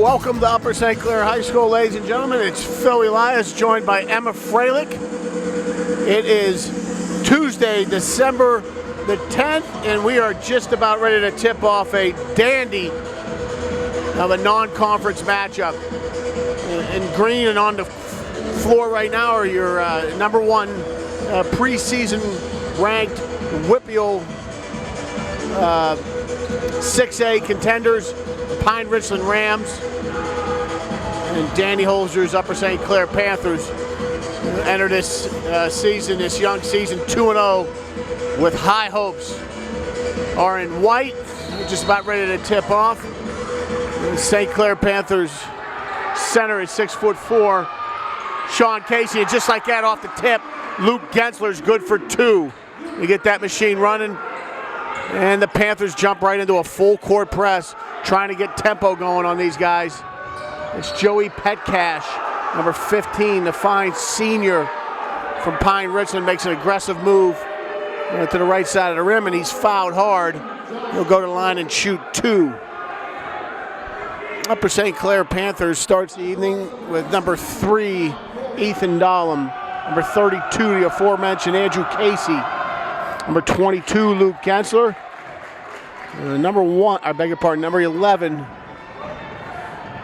Welcome to Upper St. Clair High School, ladies and gentlemen. It's Phil Elias, joined by Emma Freilich. It is Tuesday, December the 10th, and we are just about ready to tip off a dandy of a non-conference matchup. In green and on the floor right now are your number one preseason ranked Whitfield 6A contenders, Pine-Richland Rams, and Danny Holzer's Upper St. Clair Panthers enter this season, this young season, 2-0 with high hopes. Are in white, just about ready to tip off. The St. Clair Panthers center is 6'4", Sean Casey, and just like that off the tip, Luke Gensler's good for two. You get that machine running, and the Panthers jump right into a full court press, trying to get tempo going on these guys. It's Joey Petcash, number 15, the fine senior from Pine-Richland, makes an aggressive move to the right side of the rim, and he's fouled hard. He'll go to the line and shoot two. Upper St. Clair Panthers starts the evening with number 3, Ethan Dahlem, number 32, the aforementioned Andrew Casey, number 22, Luke Gensler, number 11,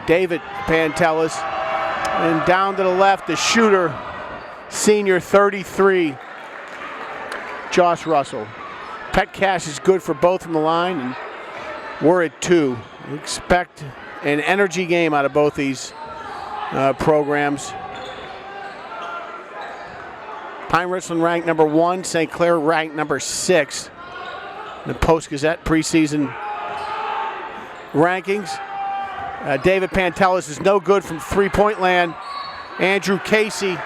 David Pantelis, and down to the left, the shooter, senior 33, Josh Russell. Petcash is good for both from the line, and we're at 2. We expect an energy game out of both these programs. Pine-Richland ranked number 1, St. Clair ranked number 6. The Post-Gazette preseason rankings. David Pantelis is no good from three-point land. Andrew Casey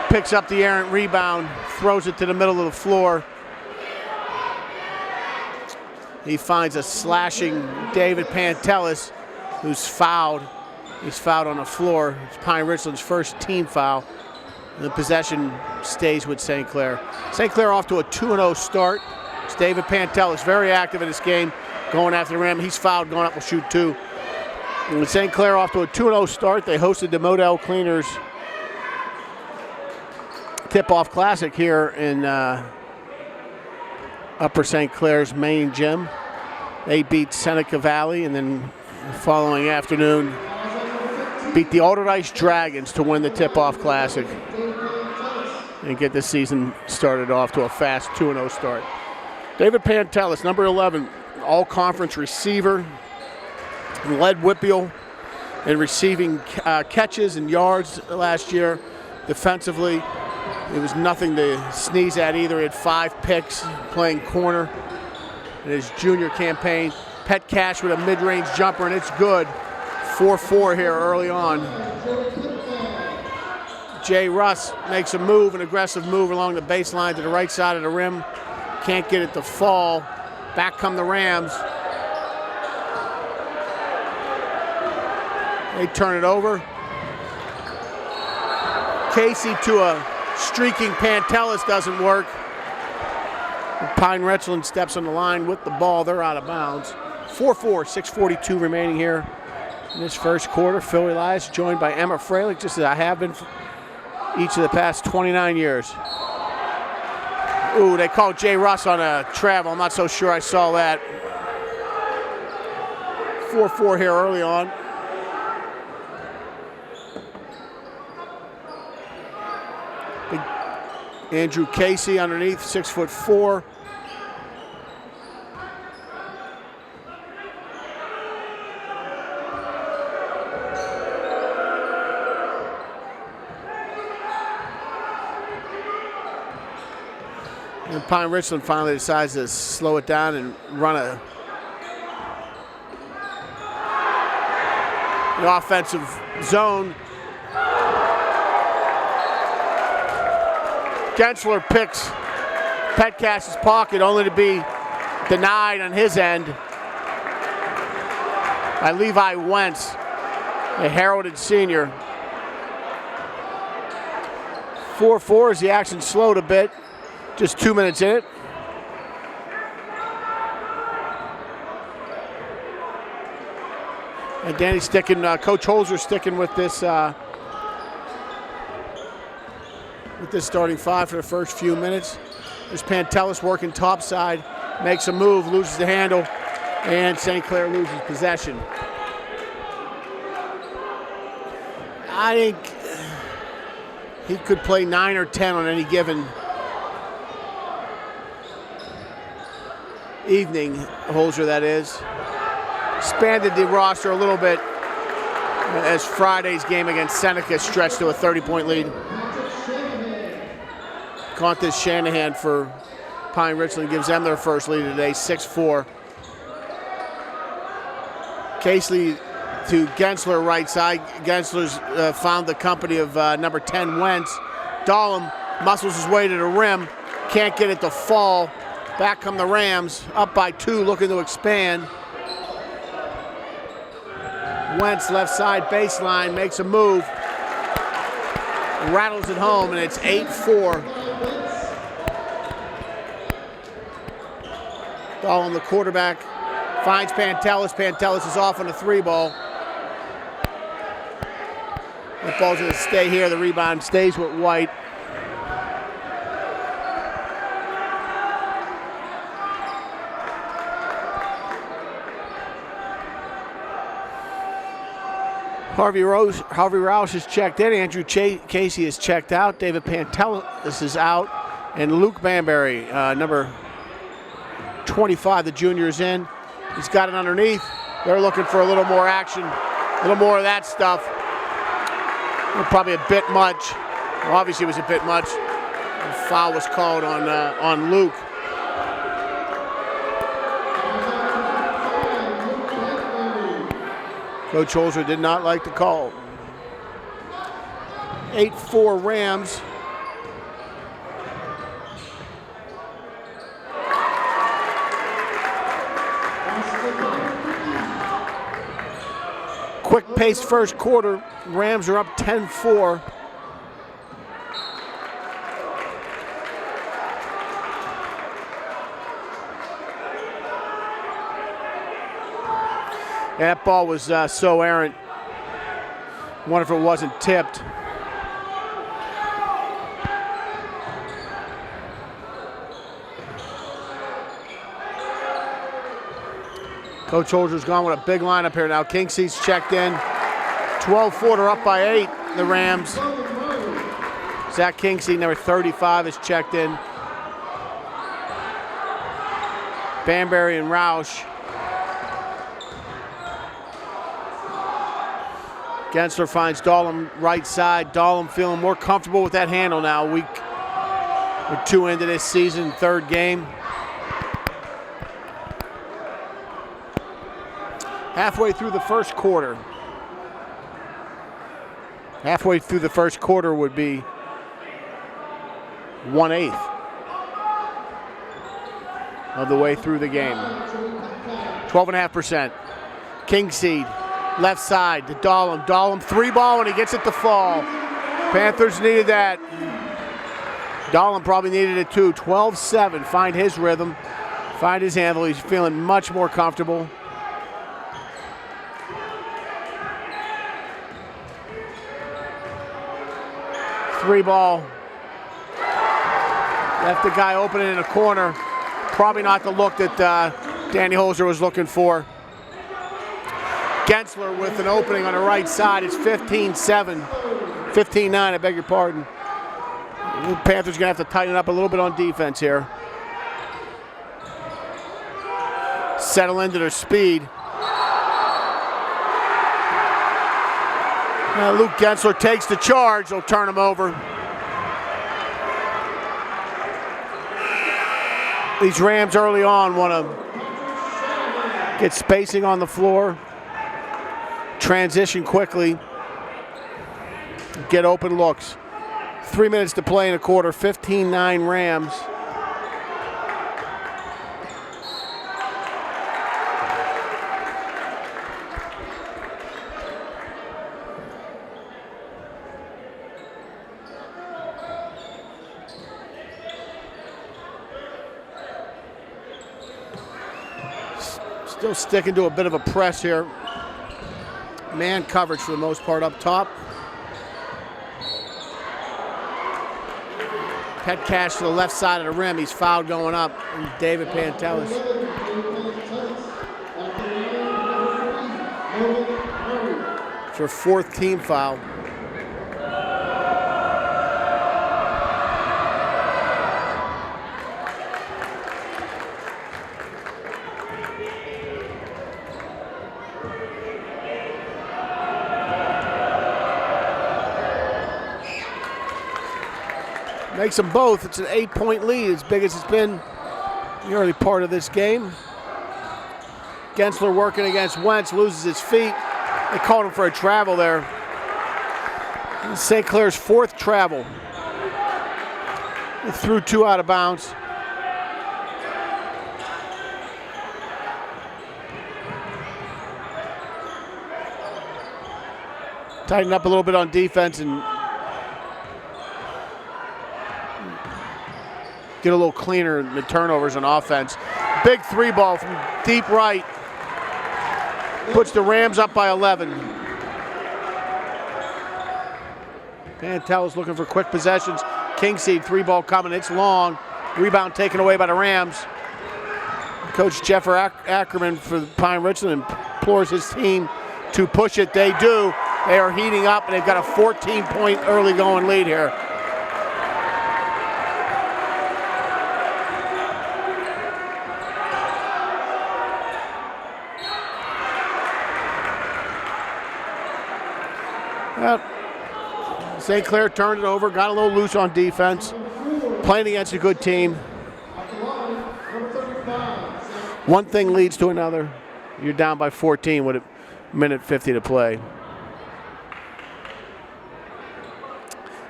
picks up the errant rebound, throws it to the middle of the floor. He finds a slashing David Pantelis, who's fouled. He's fouled on the floor. It's Pine-Richland's first team foul. And the possession stays with St. Clair. St. Clair off to a 2-0 start. It's David Pantelis, very active in this game, going after the rim. He's fouled, going up, will shoot two. And with St. Clair off to a 2-0 start, they hosted the Model Cleaners Tip-Off Classic here in Upper St. Clair's main gym. They beat Seneca Valley, and then the following afternoon beat the Alderdice Dragons to win the Tip-Off Classic and get this season started off to a fast 2-0 start. David Pantelis, number 11, all-conference receiver, led Whitfield in receiving catches and yards last year. Defensively, it was nothing to sneeze at either. He had 5 picks playing corner in his junior campaign. Petcash with a mid-range jumper, and it's good. 4-4 here early on. Jay Russ makes a move, an aggressive move along the baseline to the right side of the rim. Can't get it to fall. Back come the Rams. They turn it over. Casey to a streaking Pantelis doesn't work. Pine-Richland steps on the line with the ball. They're out of bounds. 4-4, 6:42 remaining here in this first quarter. Phil Elias joined by Emma Freilich, just as I have been for each of the past 29 years. Ooh, they called Jay Russ on a travel. I'm not so sure I saw that. 4-4 here early on. Big Andrew Casey underneath, 6'4". And Pine-Richland finally decides to slow it down and run an offensive zone. Gensler picks Petcash's pocket, only to be denied on his end by Levi Wentz, a heralded senior. 4-4 as the action slowed a bit. Just 2 minutes in it. And Danny's sticking, Coach Holzer sticking with this starting five for the first few minutes. There's Pantelis working topside, makes a move, loses the handle, and St. Clair loses possession. I think he could play 9 or 10 on any given evening, Holzer that is. Expanded the roster a little bit as Friday's game against Seneca stretched to a 30-point lead. Contis Shanahan for Pine-Richland gives them their first lead today, 6-4. Casely to Gensler right side. Gensler's found the company of number 10, Wentz. Dahlem muscles his way to the rim, can't get it to fall. Back come the Rams, up by 2, looking to expand. Wentz left side baseline, makes a move, rattles it home, and it's 8-4. Dahlem, the quarterback, finds Pantelis. Pantelis is off on a 3-ball. That ball's going to stay here. The rebound stays with White. Harvey Roush is checked in. Andrew Casey is checked out. David Pantelis is out. And Luke Banbury, number 25, the junior, is in. He's got it underneath. They're looking for a little more action, a little more of that stuff. Probably a bit much. Well, obviously, it was a bit much. The foul was called on Luke. Coach Holzer did not like the call. 8-4 Rams. Quick pace first quarter. Rams are up 10-4. That ball was so errant. Wonder if it wasn't tipped. Coach Holzer's gone with a big lineup here now. Kingseed's checked in. 12-4, they're up by 8, the Rams. Zach Kingseed, number 35, is checked in. Banbury and Roush. Gensler finds Dahlem right side. Dahlem feeling more comfortable with that handle now. Week or 2 into this season, 3rd game. Halfway through the first quarter. Halfway through the first quarter would be 1/8 of the way through the game. 12.5%. Kingseed, left side to Dahlem. Dahlem 3-ball and he gets it to fall. Panthers needed that. Dahlem probably needed it too. 12-7, find his rhythm, find his handle. He's feeling much more comfortable. Three-ball. Left the guy open in the corner. Probably not the look that Danny Holzer was looking for. Gensler with an opening on the right side. It's 15-7. 15-9, I beg your pardon. The Panthers going to have to tighten up a little bit on defense here. Settle into their speed. Luke Gensler takes the charge. They'll turn him over. These Rams early on want to get spacing on the floor, transition quickly, get open looks. 3 minutes to play in a quarter, 15-9 Rams. Still sticking to a bit of a press here. man coverage for the most part up top. Petcash to the left side of the rim. He's fouled going up. And David Pantelis. It's her 4th team foul. Makes them both. It's an 8-point lead, as big as it's been in the early part of this game. Gensler working against Wentz, loses his feet. They called him for a travel there. St. Clair's 4th travel. They threw 2 out of bounds. Tighten up a little bit on defense and get a little cleaner in the turnovers on offense. Big 3-ball from deep right. Puts the Rams up by 11. Pantelis looking for quick possessions. Kingseed 3-ball coming. It's long. Rebound taken away by the Rams. Coach Jeff Ackerman for Pine-Richland implores his team to push it. They do. They are heating up, and they've got a 14-point early going lead here. St. Clair turned it over, got a little loose on defense, playing against a good team. One thing leads to another. You're down by 14 with a minute 50 to play.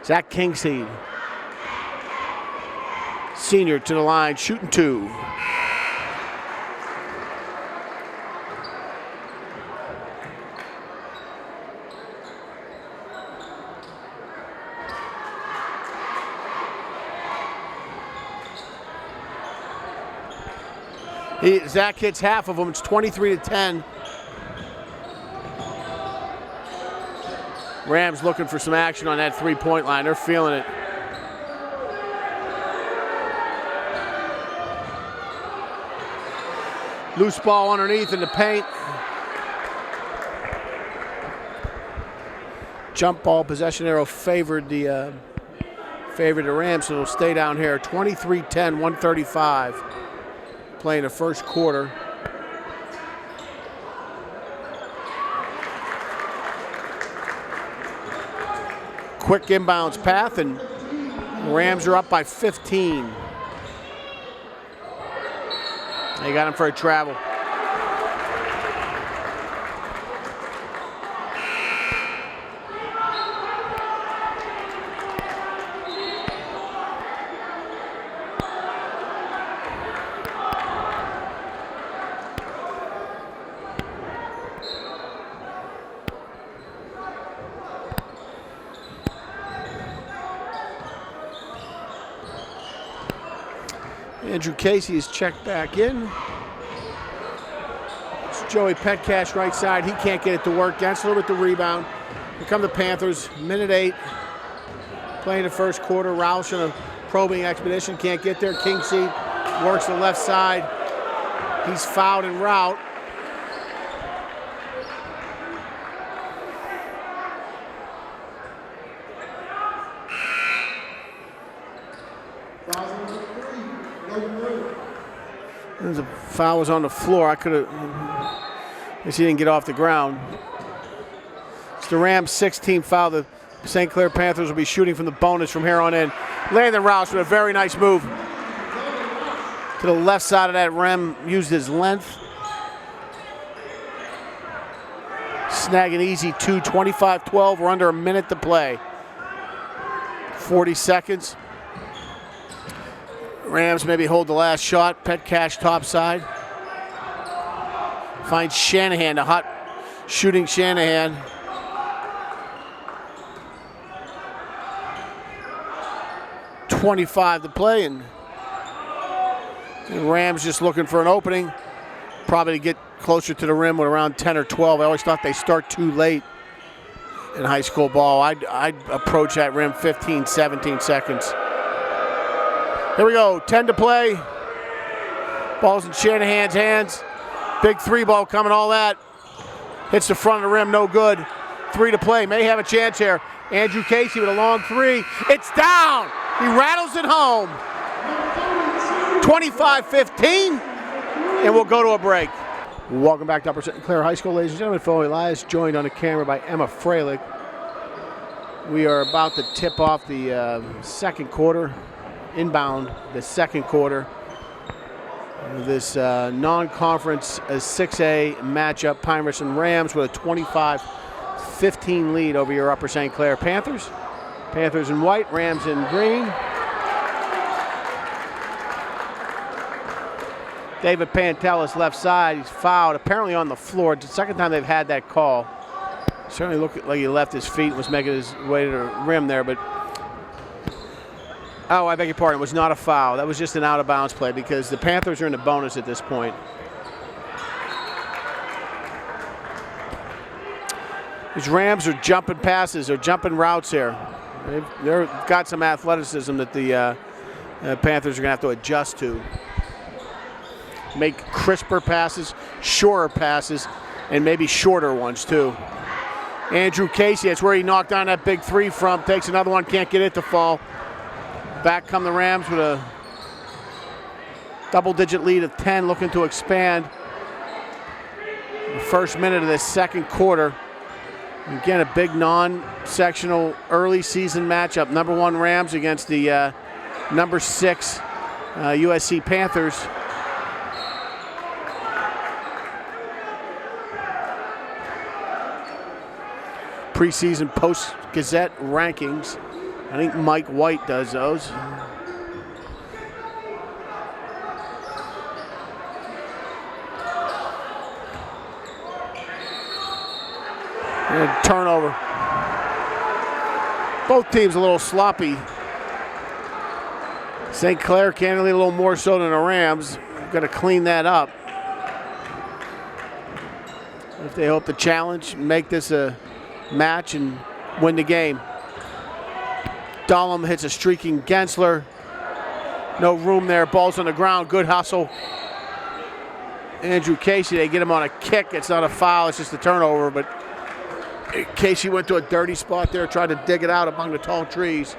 Zach Kingseed, senior to the line, shooting 2. Zach hits half of them. It's 23-10. Rams looking for some action on that 3-point line. They're feeling it. Loose ball underneath in the paint. Jump ball possession arrow favored the Rams, so it'll stay down here. 23-10, 135. Playing the first quarter. Quick inbounds path, and Rams are up by 15. They got him for a travel. Andrew Casey is checked back in. It's Joey Petcash right side. He can't get it to work. Gensler with the rebound. Here come the Panthers. Minute 8. Playing the first quarter. Roush on a probing expedition. Can't get there. Kingseed works the left side. He's fouled en route. The foul was on the floor. I guess he didn't get off the ground. It's the Rams' 16th foul. The St. Clair Panthers will be shooting from the bonus from here on in. Landon Roush with a very nice move to the left side of that rim. Used his length. Snag an easy 2, 25-12. We're under a minute to play. 40 seconds. Rams maybe hold the last shot. Petcash top side. Finds Shanahan, a hot shooting Shanahan. .25 to play, and Rams just looking for an opening. probably get closer to the rim with around 10 or 12. I always thought they start too late in high school ball. I'd approach that rim 15, 17 seconds. Here we go, 10 to play. Ball's in Shanahan's hands. Big three ball coming, all that. Hits the front of the rim, no good. 3 to play, may have a chance here. Andrew Casey with a long three. It's down, he rattles it home. 25-15, and we'll go to a break. Welcome back to Upper St. Clair High School, ladies and gentlemen. Phil Elias joined on the camera by Emma Freilich. We are about to tip off the second quarter, inbound the second quarter. This non-conference 6A matchup, Pine-Richland Rams with a 25-15 lead over your Upper St. Clair Panthers. Panthers in white, Rams in green. David Pantelis left side, he's fouled, apparently on the floor. It's the second time they've had that call. Certainly looked like he left his feet and was making his way to the rim there, but oh, I beg your pardon, it was not a foul. That was just an out-of-bounds play because the Panthers are in the bonus at this point. These Rams are jumping passes, or jumping routes here. They've got some athleticism that the Panthers are going to have to adjust to. Make crisper passes, shorter passes, and maybe shorter ones too. Andrew Casey, that's where he knocked down that big three from. Takes another one, can't get it to fall. Back come the Rams with a double-digit lead of 10, looking to expand. The first minute of this second quarter. Again, a big non-sectional early season matchup. Number 1 Rams against the number 6 USC Panthers. Preseason Post-Gazette rankings. I think Mike White does those. And turnover. Both teams a little sloppy. St. Clair candidly a little more so than the Rams. Got to clean that up if they hope to challenge, make this a match and win the game. Dahlem hits a streaking Gensler. No room there, ball's on the ground, good hustle. Andrew Casey, they get him on a kick. It's not a foul, it's just a turnover, but Casey went to a dirty spot there, tried to dig it out among the tall trees.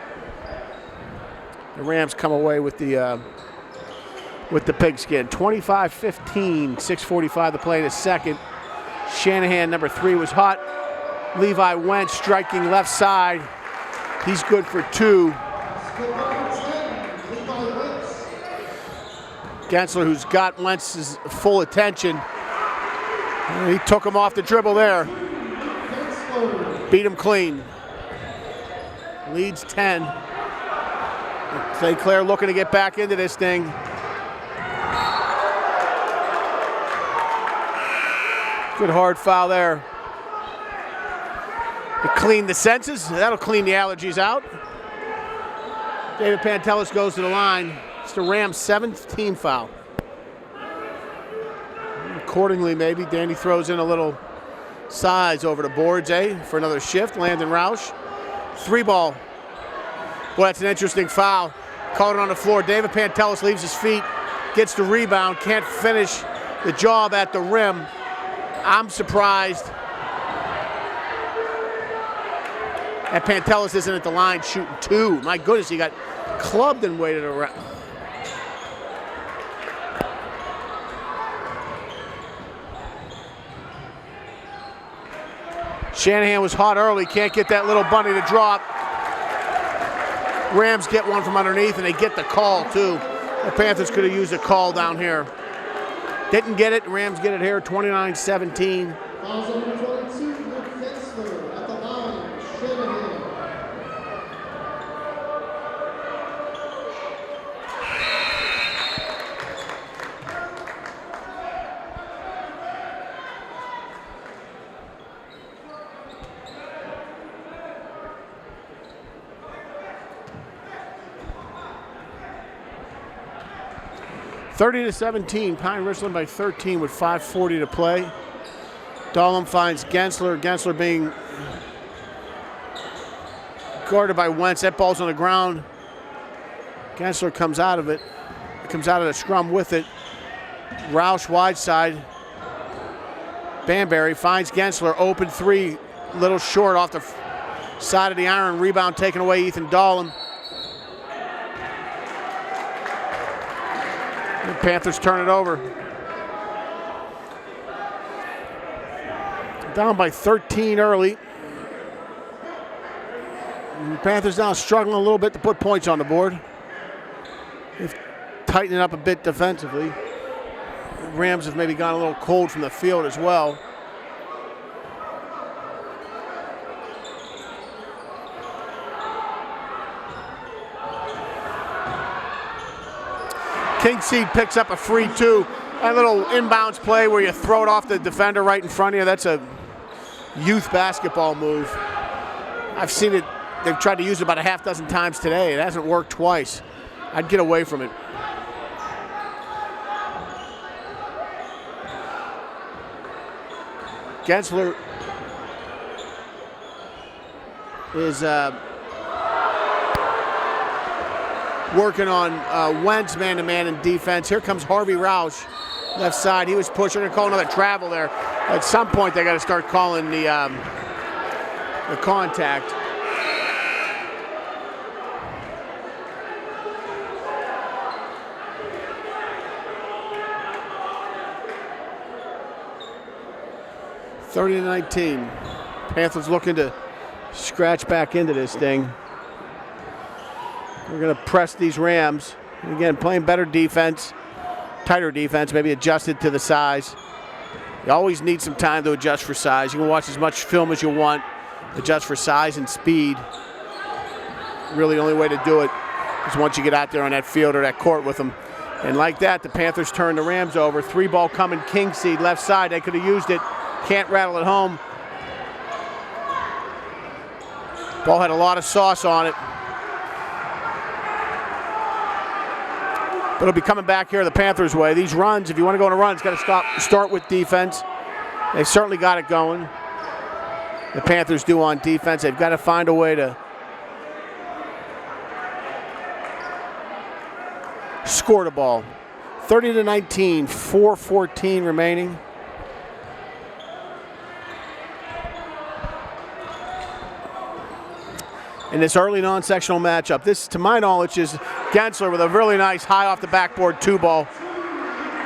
The Rams come away with the pigskin. 25-15, 6:45 to play in the second. Shanahan, number 3, was hot. Levi Wentz striking left side. He's good for 2. Gensler, who's got Wentz's full attention. He took him off the dribble there. Beat him clean. Leads 10. St. Clair looking to get back into this thing. Good hard foul there. To clean the senses, that'll clean the allergies out. David Pantelis goes to the line. It's the Rams' 7th team foul. Accordingly, maybe Danny throws in a little size over the boards, for another shift. Landon Roush. 3-ball. Boy, that's an interesting foul. Caught it on the floor. David Pantelis leaves his feet, gets the rebound, can't finish the job at the rim. I'm surprised that Pantelis isn't at the line shooting 2. My goodness, he got clubbed and waited around. Shanahan was hot early, can't get that little bunny to drop. Rams get one from underneath, and they get the call, too. The Panthers could have used a call down here. Didn't get it. Rams get it here, 29-17. 30-17, Pine-Richland by 13 with 5:40 to play. Dahlem finds Gensler. Gensler being guarded by Wentz. That ball's on the ground. Gensler comes out of it. Comes out of the scrum with it. Roush wide side. Banbury finds Gensler. Open three. Little short off the side of the iron. Rebound taken away, Ethan Dahlem. The Panthers turn it over. Down by 13 early. And the Panthers now struggling a little bit to put points on the board. They've tightened it up a bit defensively. The Rams have maybe gone a little cold from the field as well. Kingseed picks up a free two. That little inbounds play where you throw it off the defender right in front of you, that's a youth basketball move. I've seen it, they've tried to use it about a half dozen times today. It hasn't worked twice. I'd get away from it. Gensler is working on Wentz man-to-man in defense. Here comes Harvey Roush, left side. He was pushing. They're going to call another travel there. At some point, they got to start calling the contact. (30-19). Panthers looking to scratch back into this thing. We're going to press these Rams. And again, playing better defense, tighter defense, maybe adjusted to the size. You always need some time to adjust for size. You can watch as much film as you want, adjust for size and speed. Really, the only way to do it is once you get out there on that field or that court with them. And like that, the Panthers turn the Rams over. 3-ball coming, Kingseed, left side. They could have used it. Can't rattle it home. Ball had a lot of sauce on it. But it'll be coming back here the Panthers' way. These runs, if you want to go on a run, it's got to start with defense. They've certainly got it going. The Panthers do on defense. They've got to find a way to score the ball. 30-19, 4:14 remaining. In this early non-sectional matchup. This, to my knowledge, is Gensler with a really nice high off the backboard 2-ball.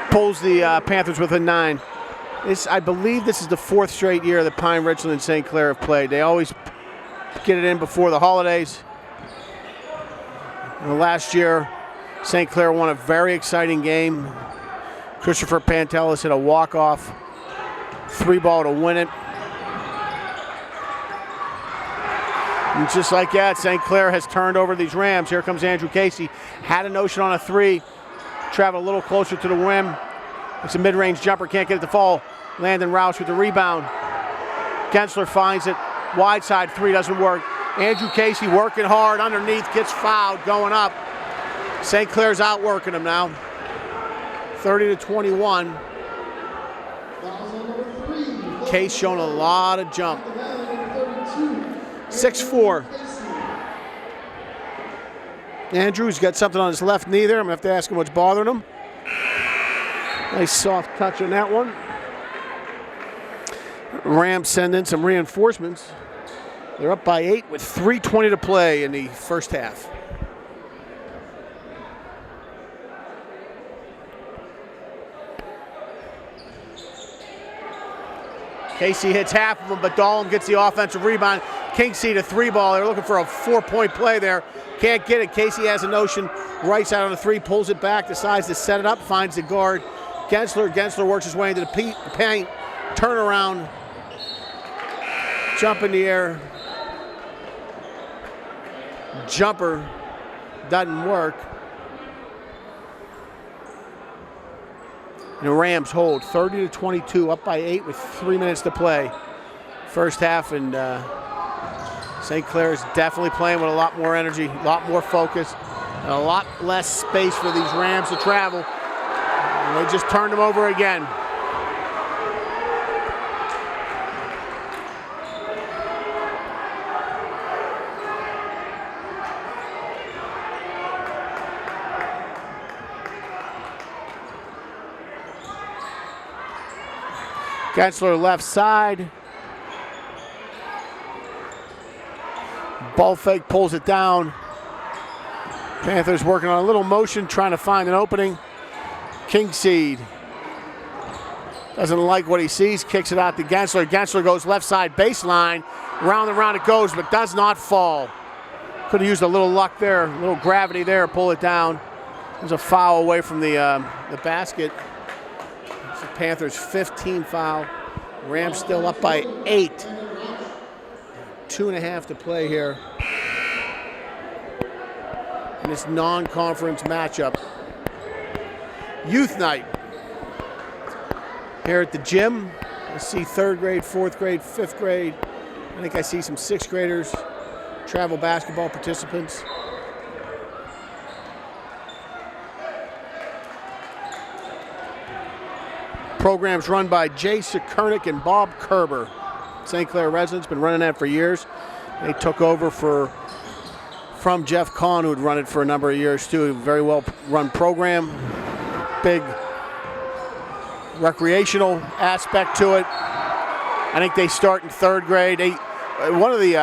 Pulls the Panthers within 9. I believe this is the 4th straight year that Pine-Richland and St. Clair have played. They always get it in before the holidays. And last year, St. Clair won a very exciting game. Christopher Pantelis hit a walk-off 3-ball to win it. And just like that, St. Clair has turned over these Rams. Here comes Andrew Casey. Had a notion on a 3. Traveled a little closer to the rim. It's a mid-range jumper. Can't get it to fall. Landon Roush with the rebound. Gensler finds it. Wide side 3 doesn't work. Andrew Casey working hard underneath. Gets fouled going up. St. Clair's outworking him now. 30-21. Case showing a lot of jump. 6'4". Andrew's got something on his left knee there. I'm going to have to ask him what's bothering him. Nice soft touch on that one. Rams send in some reinforcements. They're up by 8 with 3:20 to play in the first half. Casey hits half of them, but Dahlem gets the offensive rebound. Kingseed a 3-ball. They're looking for a 4-point play there. Can't get it. Casey has a notion. Right side on the 3, pulls it back, decides to set it up, finds the guard. Gensler works his way into the paint. Turn around. Jump in the air. Jumper doesn't work. And the Rams hold 30-22, up by 8 with 3 minutes to play. First half, and St. Clair is definitely playing with a lot more energy, a lot more focus, and a lot less space for these Rams to travel. And they just turned him over again. Gensler left side. Ball fake pulls it down. Panthers working on a little motion, trying to find an opening. Kingseed doesn't like what he sees, kicks it out to Gensler. Gensler goes left side baseline. Round and round it goes, but does not fall. Could have used a little luck there, a little gravity there, pull it down. There's a foul away from the basket. It's the Panthers' 15th foul. Rams still up by 8. 2.5 to play here in this non-conference matchup. Youth night here at the gym. I see 3rd grade, 4th grade, 5th grade. I think I see some 6th graders, travel basketball participants. Programs run by Jay Sekernick and Bob Kerber. St. Clair residents, been running that for years. They took over from Jeff Kahn, who had run it for a number of years too. A very well run program. Big recreational aspect to it. I think they start in 3rd grade. One of the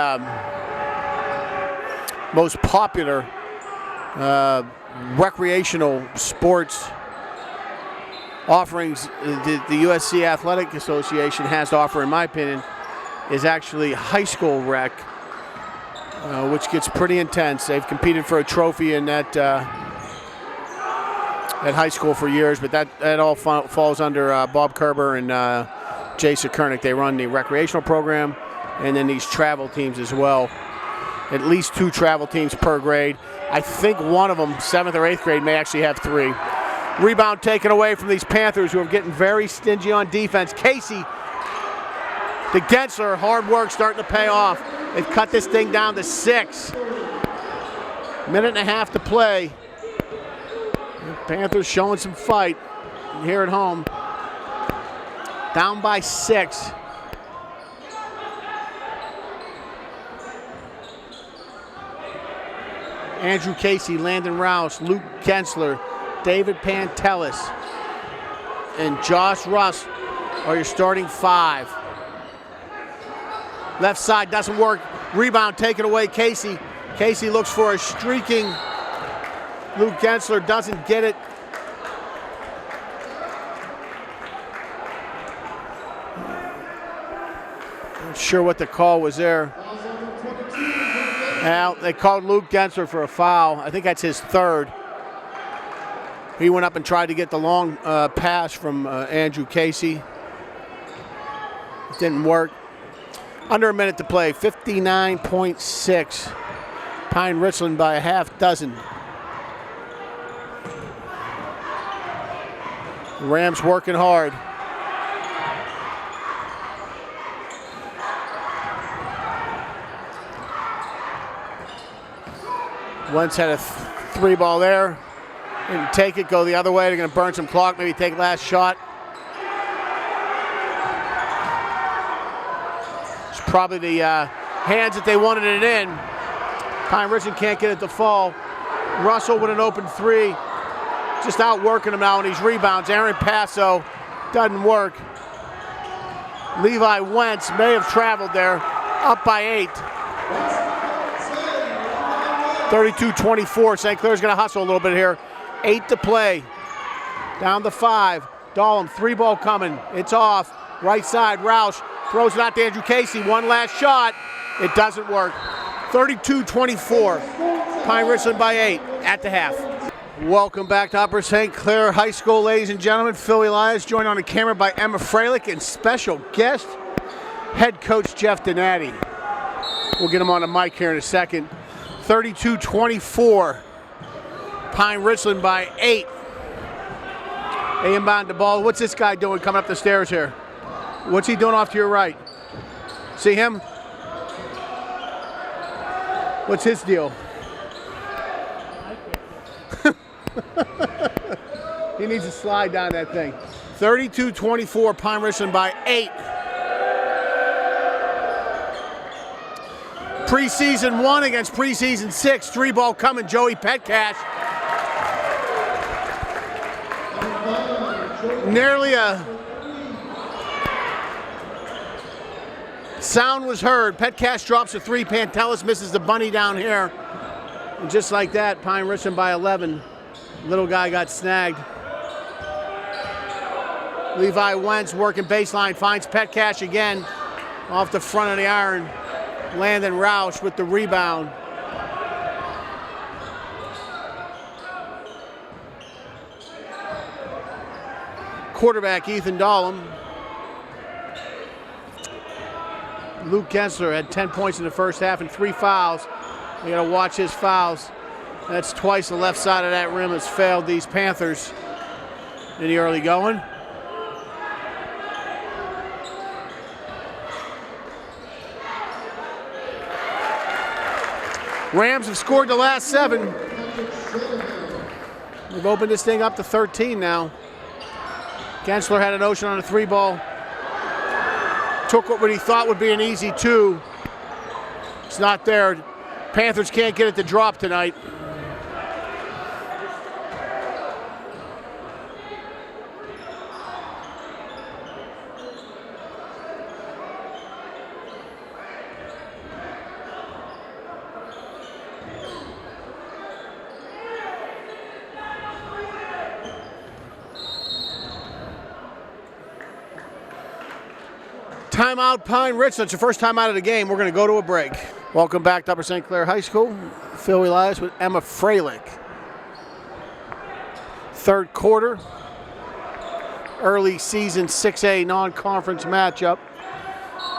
most popular recreational sports offerings the USC Athletic Association has to offer, in my opinion, is actually high school rec, which gets pretty intense. They've competed for a trophy in that at high school for years, but that all falls under Bob Kerber and Jay Sekernick. They run the recreational program and then these travel teams as well. At least 2 travel teams per grade. I think one of them, 7th or 8th grade, may actually have 3. Rebound taken away from these Panthers, who are getting very stingy on defense. Casey to Gensler, hard work starting to pay off. They've cut this thing down to 6. 1.5 to play. The Panthers showing some fight here at home. Down by 6. Andrew Casey, Landon Rouse, Luke Gensler, David Pantelis, and Josh Russ are your starting 5. Left side doesn't work. Rebound taken away, Casey. Casey looks for a streaking. Luke Gensler doesn't get it. Not sure what the call was there. Now, they called Luke Gensler for a foul. I think that's his 3rd. He went up and tried to get the long pass from Andrew Casey. It didn't work. Under a minute to play, 59.6. Pine-Richland by a half dozen. The Rams working hard. Wentz had a 3 ball there. Didn't take it, go the other way. They're going to burn some clock, maybe take last shot. It's probably the hands that they wanted it in. Pine-Richland can't get it to fall. Russell with an open 3. Just outworking him now on these rebounds. Aaron Passo doesn't work. Levi Wentz may have traveled there. Up by 8. 32-24. St. Clair's going to hustle a little bit here. 8 to play. Down to 5. Dahlem, 3 ball coming. It's off. Right side, Roush throws it out to Andrew Casey. One last shot. It doesn't work. 32-24. Pine-Richland by 8 at the half. Welcome back to Upper St. Clair High School, ladies and gentlemen. Phil Elias joined on the camera by Emma Freilich and special guest, head coach Jeff Donati. We'll get him on the mic here in a second. 32-24. Pine-Richland by 8. They inbound the ball. What's this guy doing coming up the stairs here? What's he doing off to your right? See him? What's his deal? He needs to slide down that thing. 32-24, Pine-Richland by 8. Preseason 1 against preseason 6. 3-ball coming, Joey Petcash. Nearly a sound was heard. Petcash drops a 3. Pantelis misses the bunny down here. And just like that, Pine-Richland by 11. Little guy got snagged. Levi Wentz working baseline, finds Petcash again off the front of the iron. Landon Roush with the rebound. Quarterback Ethan Dahlem. Luke Gensler had 10 points in the first half and 3 fouls. You gotta watch his fouls. That's twice the left side of that rim has failed these Panthers in the early going. Rams have scored the last 7. We've opened this thing up to 13 now. Gensler had a notion on a 3-ball. Took what he thought would be an easy 2. It's not there. Panthers can't get it to drop tonight. Timeout, Pine-Richland. It's your first time out of the game. We're going to go to a break. Welcome back to Upper St. Clair High School. Phil Elias with Emma Freilich. Third quarter. Early season 6A non-conference matchup.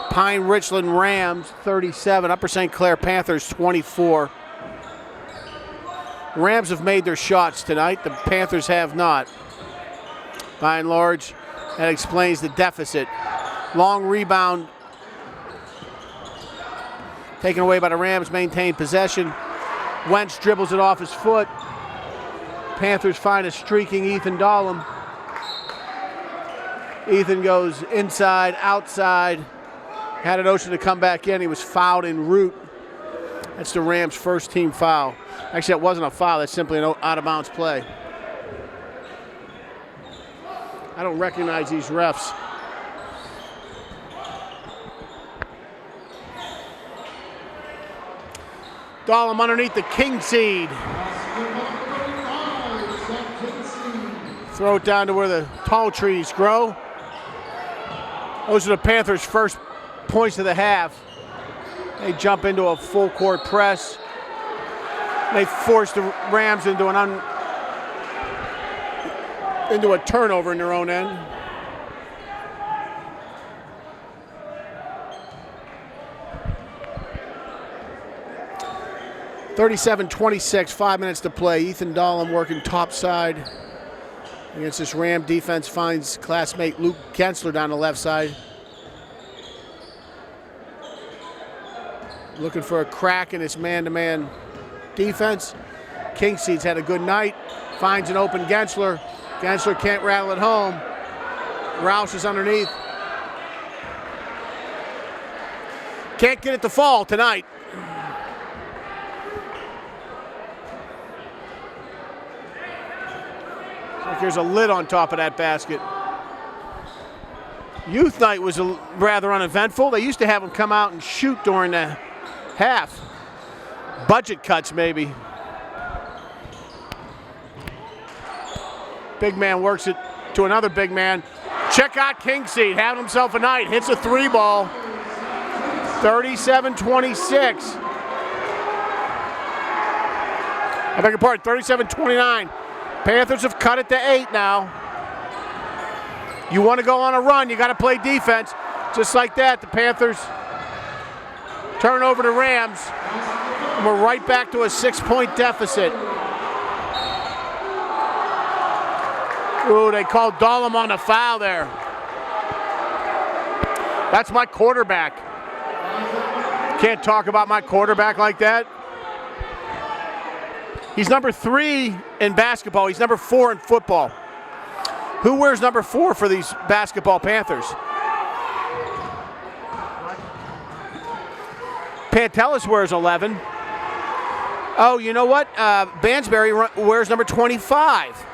Pine-Richland Rams 37. Upper St. Clair Panthers 24. Rams have made their shots tonight. The Panthers have not. By and large, that explains the deficit. Long rebound taken away by the Rams, maintained possession. Wentz dribbles it off his foot. Panthers find a streaking Ethan Dahlem. Ethan goes inside, outside. Had a notion to come back in. He was fouled en route. That's the Rams' first team foul. Actually, that wasn't a foul. That's simply an out-of-bounds play. I don't recognize these refs. Dahlem underneath the king seed. Throw it down to where the tall trees grow. Those are the Panthers' first points of the half. They jump into a full court press. They force the Rams into a turnover in their own end. (37-26), 5 minutes to play. Ethan Dahlem working top side against this Ram defense. Finds classmate Luke Gensler down the left side. Looking for a crack in this man-to-man defense. Kingseed's had a good night. Finds an open Gensler. Gensler can't rattle it home. Roush is underneath. Can't get it to fall tonight. Like there's a lid on top of that basket. Youth night was rather uneventful. They used to have them come out and shoot during the half. Budget cuts, maybe. Big man works it to another big man. Check out Kingseed, having himself a night. Hits a 3-ball. 37-26. I beg your pardon, 37-29. Panthers have cut it to 8 now. You want to go on a run, you got to play defense. Just like that, the Panthers turn over the Rams, and we're right back to a 6-point deficit. Ooh, they called Dahlem on the foul there. That's my quarterback. Can't talk about my quarterback like that. He's number 3 in basketball. He's number 4 in football. Who wears number 4 for these basketball Panthers? Pantelis wears 11. Oh, you know what? Bansbury wears number 25.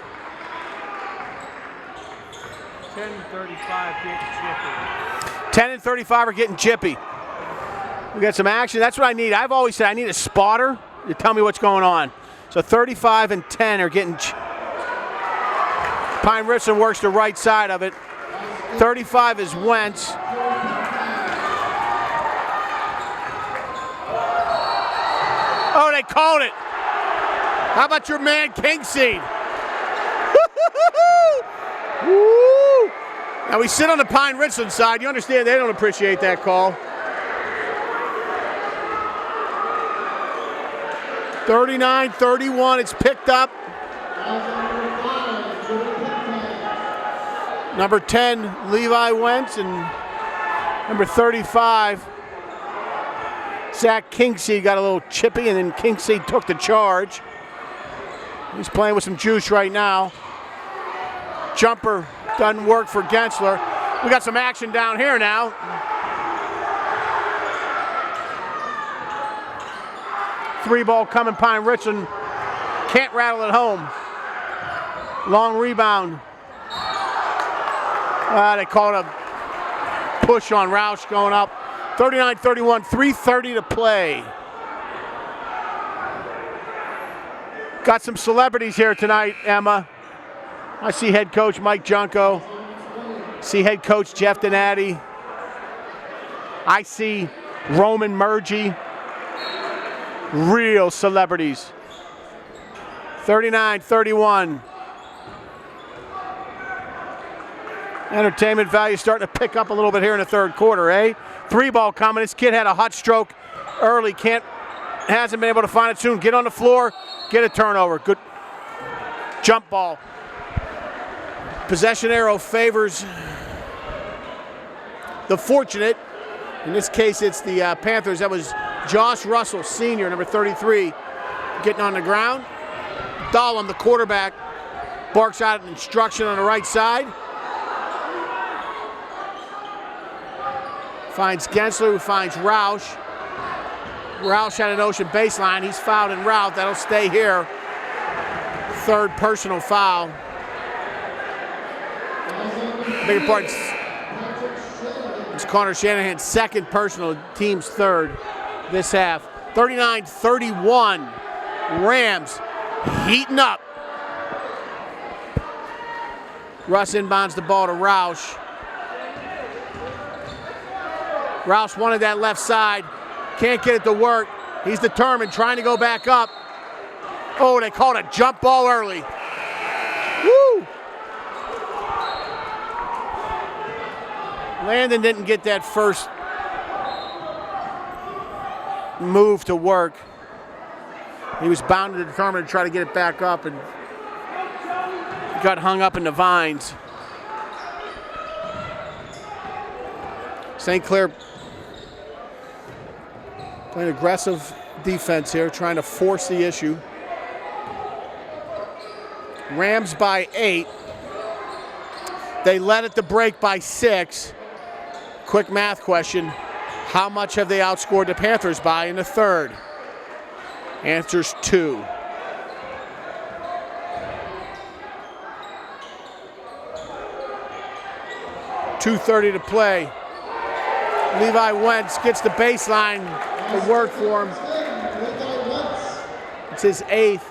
10 and 35 getting chippy. 10 and 35 are getting chippy. We got some action. That's what I need. I've always said I need a spotter to tell me what's going on. So 35 and 10 are getting Pine-Richland works the right side of it. 35 is Wentz. Oh, they called it. How about your man Kingseed? Woo! Now we sit on the Pine-Richland side. You understand they don't appreciate that call. 39-31, it's picked up. Number 10, Levi Wentz, and number 35, Zach Kingseed got a little chippy, and then Kingseed took the charge. He's playing with some juice right now. Jumper doesn't work for Gensler. We got some action down here now. Three ball coming, Pine-Richland. Can't rattle it home. Long rebound. They called a push on Roush going up. 39-31, 3:30 to play. Got some celebrities here tonight, Emma. I see head coach Mike Junko. See head coach Jeff Donati. I see Roman Murgy. Real celebrities. 39-31. Entertainment value starting to pick up a little bit here in the third quarter, eh? Three ball coming. This kid had a hot stroke early. Hasn't been able to find it soon. Get on the floor, get a turnover. Good jump ball. Possession arrow favors the fortunate. In this case, it's the Panthers. That was Josh Russell, senior, number 33, getting on the ground. Dahlem, the quarterback, barks out an instruction on the right side. Finds Gensler, who finds Roush. Roush had an Ocean baseline. He's fouled en route. That'll stay here. Third personal foul. Bigger part, it's Connor Shanahan's second personal, team's third this half. 39-31. Rams heating up. Russ inbounds the ball to Roush. Roush wanted that left side. Can't get it to work. He's determined, trying to go back up. Oh, they called a jump ball early. Woo! Landon didn't get that first move to work. He was bound and determined to try to get it back up and got hung up in the vines. St. Clair playing aggressive defense here, trying to force the issue. Rams by 8. They led at the break by 6. Quick math question. How much have they outscored the Panthers by in the third? Answer's 2. .230 to play. Levi Wentz gets the baseline to work for him. It's his 8th.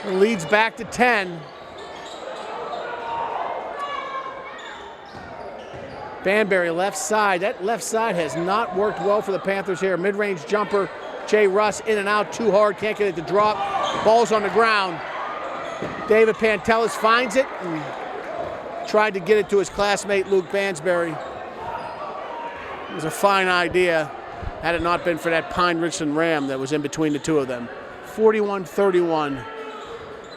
It leads back to 10. Banbury left side. That left side has not worked well for the Panthers here. Mid-range jumper. Jay Russ in and out too hard. Can't get it to drop. Ball's on the ground. David Pantelis finds it and tried to get it to his classmate Luke Bansbury. It was a fine idea had it not been for that Pine-Richland Ram that was in between the two of them. 41-31.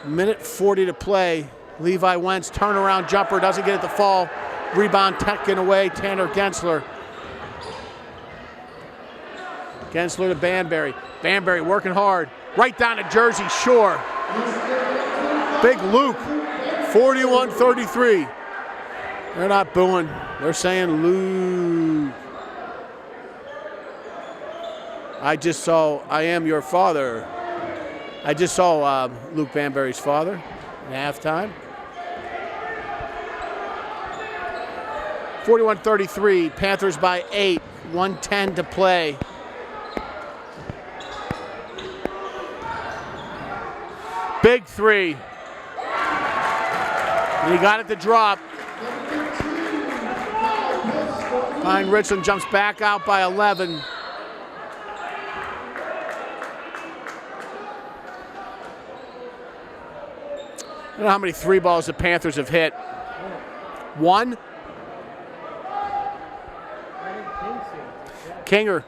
Minute 40 to play. Levi Wentz, turnaround jumper, doesn't get it to fall. Rebound taken away, Tanner Gensler. Gensler to Banbury. Banbury working hard. Right down to Jersey Shore. Big Luke, 41-33. They're not booing. They're saying Luke. I am your father. I just saw Luke Banbury's father at halftime. 41-33, Panthers by 8, 1:10 to play. Big three. And he got it to drop. Pine-Richland jumps back out by 11. I don't know how many three balls the Panthers have hit. One. Kinger.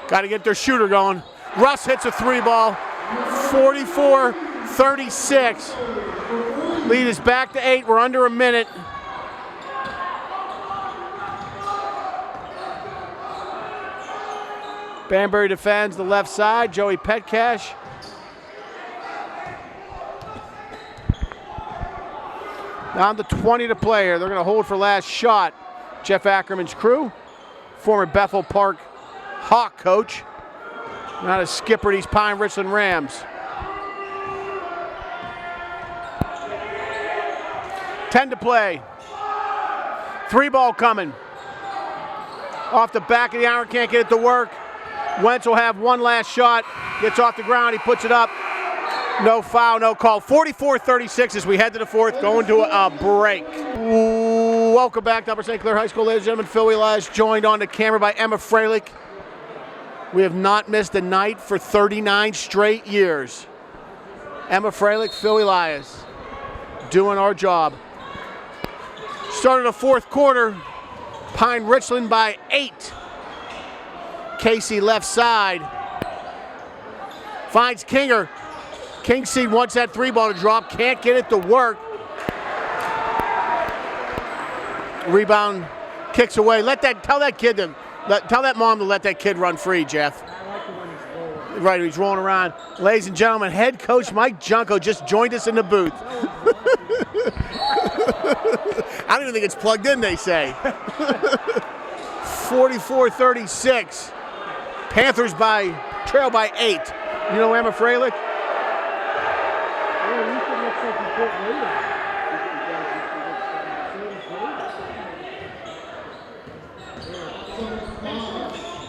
Got to get their shooter going. Russ hits a three ball. 44-36. Lead is back to 8. We're under a minute. Banbury defends the left side. Joey Petcash. Down to 20 to play here. They're going to hold for last shot. Jeff Ackerman's crew. Former Bethel Park Hawk coach. Now a skipper of these Pine-Richland Rams. 10 to play. Three ball coming. Off the back of the iron, can't get it to work. Wentz will have one last shot. Gets off the ground, he puts it up. No foul, no call. 44-36 as we head to the fourth, going to a break. Welcome back to Upper St. Clair High School, ladies and gentlemen. Phil Elias joined on the camera by Emma Freilich. We have not missed a night for 39 straight years. Emma Freilich, Phil Elias, doing our job. Started the fourth quarter, Pine-Richland by 8. Casey left side. Finds Kinger. Kingseed wants that three ball to drop, can't get it to work. Rebound, kicks away. Tell that mom to let that kid run free, Jeff. I like it when he's rolling. Right, he's rolling around. Ladies and gentlemen, head coach Mike Junko just joined us in the booth. I don't even think it's plugged in, they say. 44-36. Panthers trail by 8. You know Emma Freilich?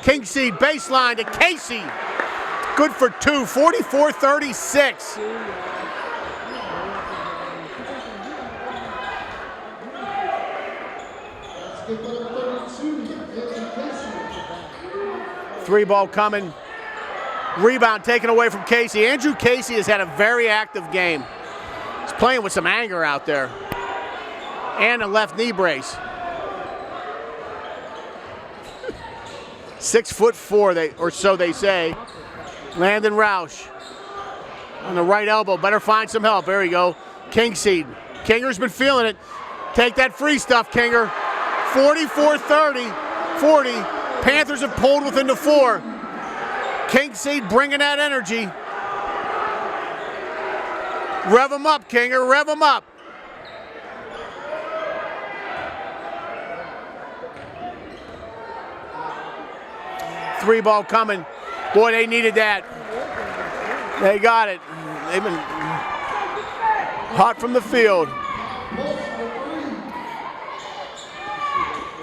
Kingseed baseline to Casey. Good for 2, 44-36. Three ball coming. Rebound taken away from Casey. Andrew Casey has had a very active game. He's playing with some anger out there. And a left knee brace. 6'4", or so they say. Landon Roush on the right elbow. Better find some help. There you go. Kingseed. Kinger's been feeling it. Take that free stuff, Kinger. 44-30. 40. Panthers have pulled within the 4. Kingseed bringing that energy. Rev him up, Kinger. Rev him up. Three ball coming. Boy, they needed that. They got it. They've been hot from the field.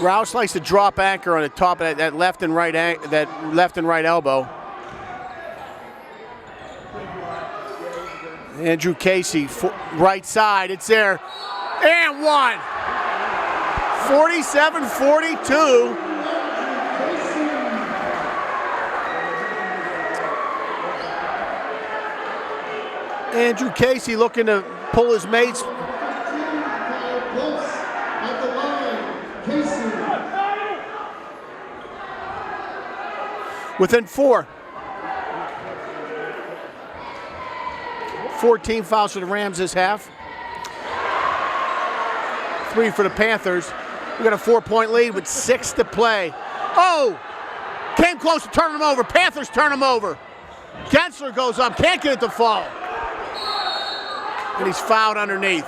Rouse likes to drop anchor on the top of that left and right elbow. Andrew Casey, right side. It's there. And one. 47-42. Andrew Casey looking to pull his mates. Within 4. 14 fouls for the Rams this half. 3 for the Panthers. We got a 4-point lead with 6 to play. Oh! Came close to turning them over. Panthers turn them over. Gensler goes up, can't get it to fall. And he's fouled underneath.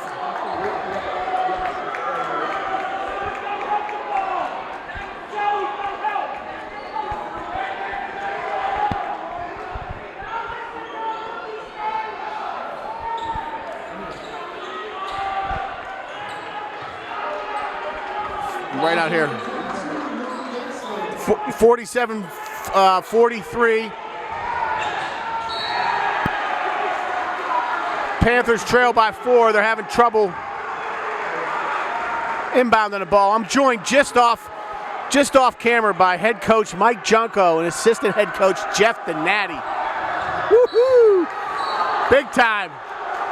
Right out here. 47-43. Panthers trail by 4. They're having trouble inbounding the ball. I'm joined just off camera by head coach Mike Junko and assistant head coach Jeff the Natty. Woohoo! Big time.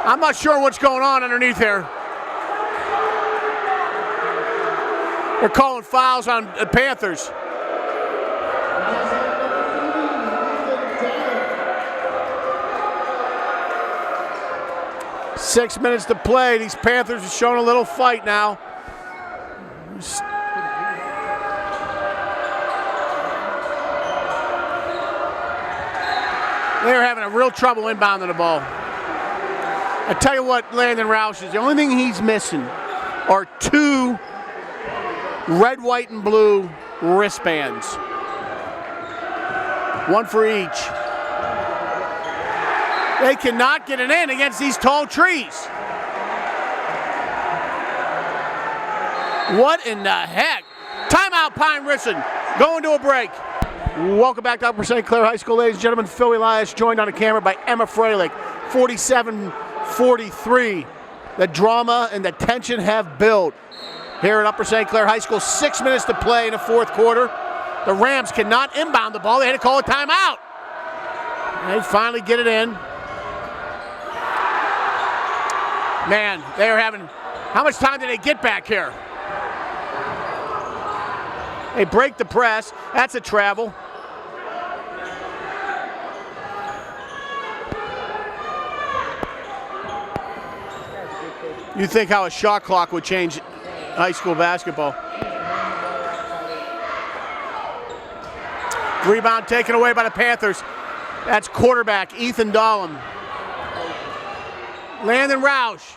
I'm not sure what's going on underneath here. They're calling fouls on the Panthers. Six minutes to play. These Panthers are showing a little fight now. They're having a real trouble inbounding the ball. I tell you what, Landon Roush is the only thing he's missing are 2 red, white, and blue wristbands. 1 for each. They cannot get it in against these tall trees. What in the heck? Timeout, Pine-Richland. Going to a break. Welcome back to Upper St. Clair High School, ladies and gentlemen. Phil Elias joined on the camera by Emma Freilich. 47-43. The drama and the tension have built here at Upper St. Clair High School. 6 minutes to play in the fourth quarter. The Rams cannot inbound the ball. They had to call a timeout. They finally get it in. Man, they are having, how much time did they get back here? They break the press. That's a travel. You think how a shot clock would change high school basketball. Rebound taken away by the Panthers. That's quarterback Ethan Dahlem. Landon Roush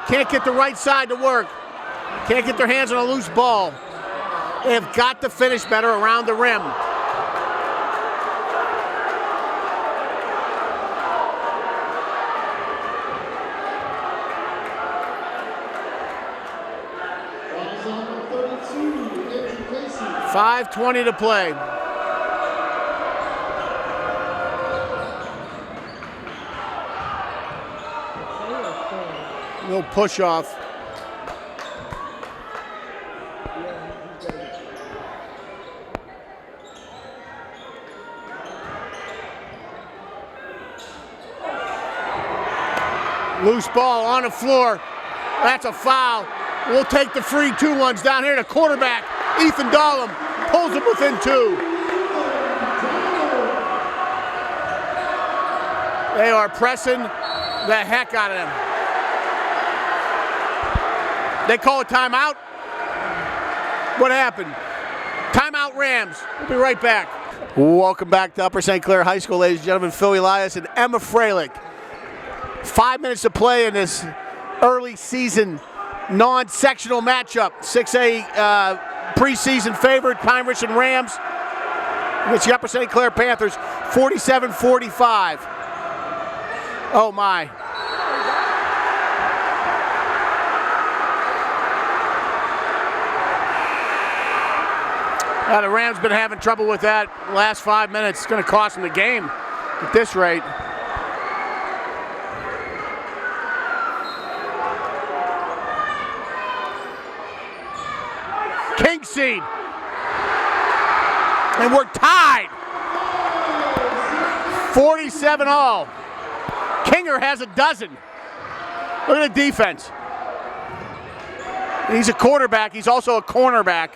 can't get the right side to work. Can't get their hands on a loose ball. They have got to finish better around the rim. .5:20 to play. Little push off. Loose ball on the floor. That's a foul. We'll take the free 2-1s down here to quarterback. Ethan Dahlem pulls him within 2. They are pressing the heck out of them. They call a timeout. What happened? Timeout Rams. We'll be right back. Welcome back to Upper St. Clair High School, ladies and gentlemen. Phil Elias and Emma Freilich. 5 minutes to play in this early season non-sectional matchup. 6A preseason favorite Pine-Richland Rams against the Upper St. Clair Panthers. 47-45. Oh my. The Rams been having trouble with that last 5 minutes. It's going to cost them the game at this rate. King seed. And we're tied. 47 all. Kinger has a dozen. Look at the defense. He's a quarterback. He's also a cornerback.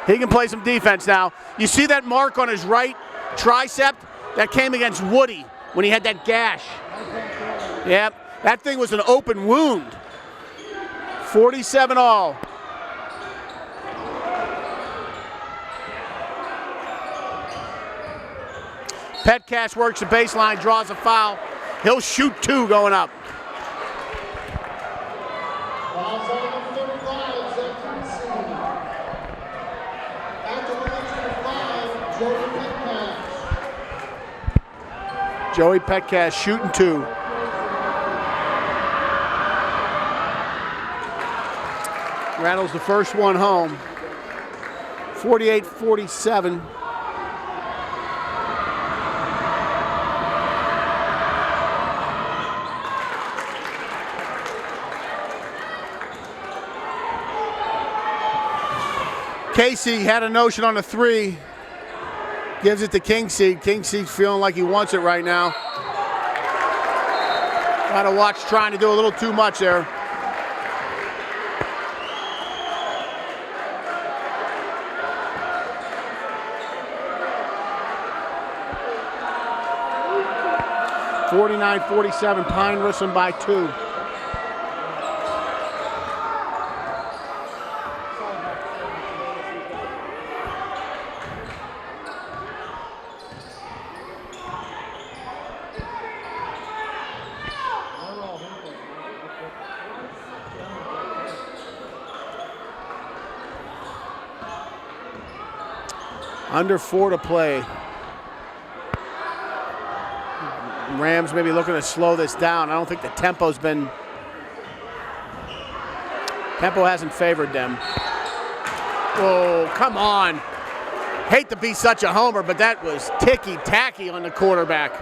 He can play some defense now. You see that mark on his right tricep? That came against Woody when he had that gash. Yep, that thing was an open wound. 47 all. Petcash works the baseline, draws a foul. He'll shoot 2 going up. Joey Petcash shooting 2. Rattles the first one home. 48-47. Casey had a notion on a 3. Gives it to Kingseed. Kingseed's feeling like he wants it right now. Got to watch trying to do a little too much there. (49-47), Pine-Richland by 2. Under 4 to play. Rams maybe looking to slow this down. I don't think the tempo hasn't favored them. Oh, come on. Hate to be such a homer, but that was ticky-tacky on the quarterback.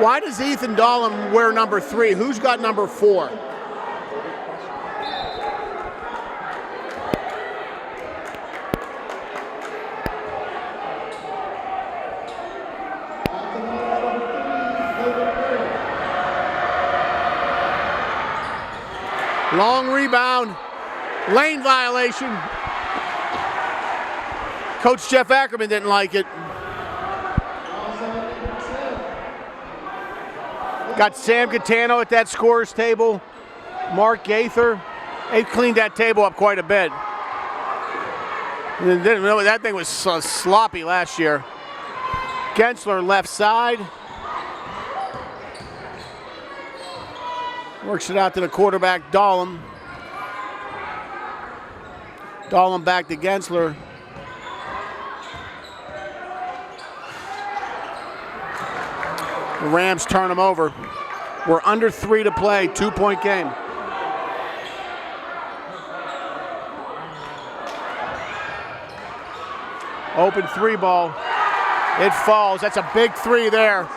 Why does Ethan Dahlem wear number 3? Who's got number 4? Long rebound, lane violation. Coach Jeff Ackerman didn't like it. Got Sam Catano at that scorer's table. Mark Gaither. They cleaned that table up quite a bit. Didn't know that thing was so sloppy last year. Gensler left side. Works it out to the quarterback, Dahlem. Dahlem back to Gensler. The Rams turn him over. We're under 3 to play, 2-point game. Open 3 ball. It falls. That's a big 3 there.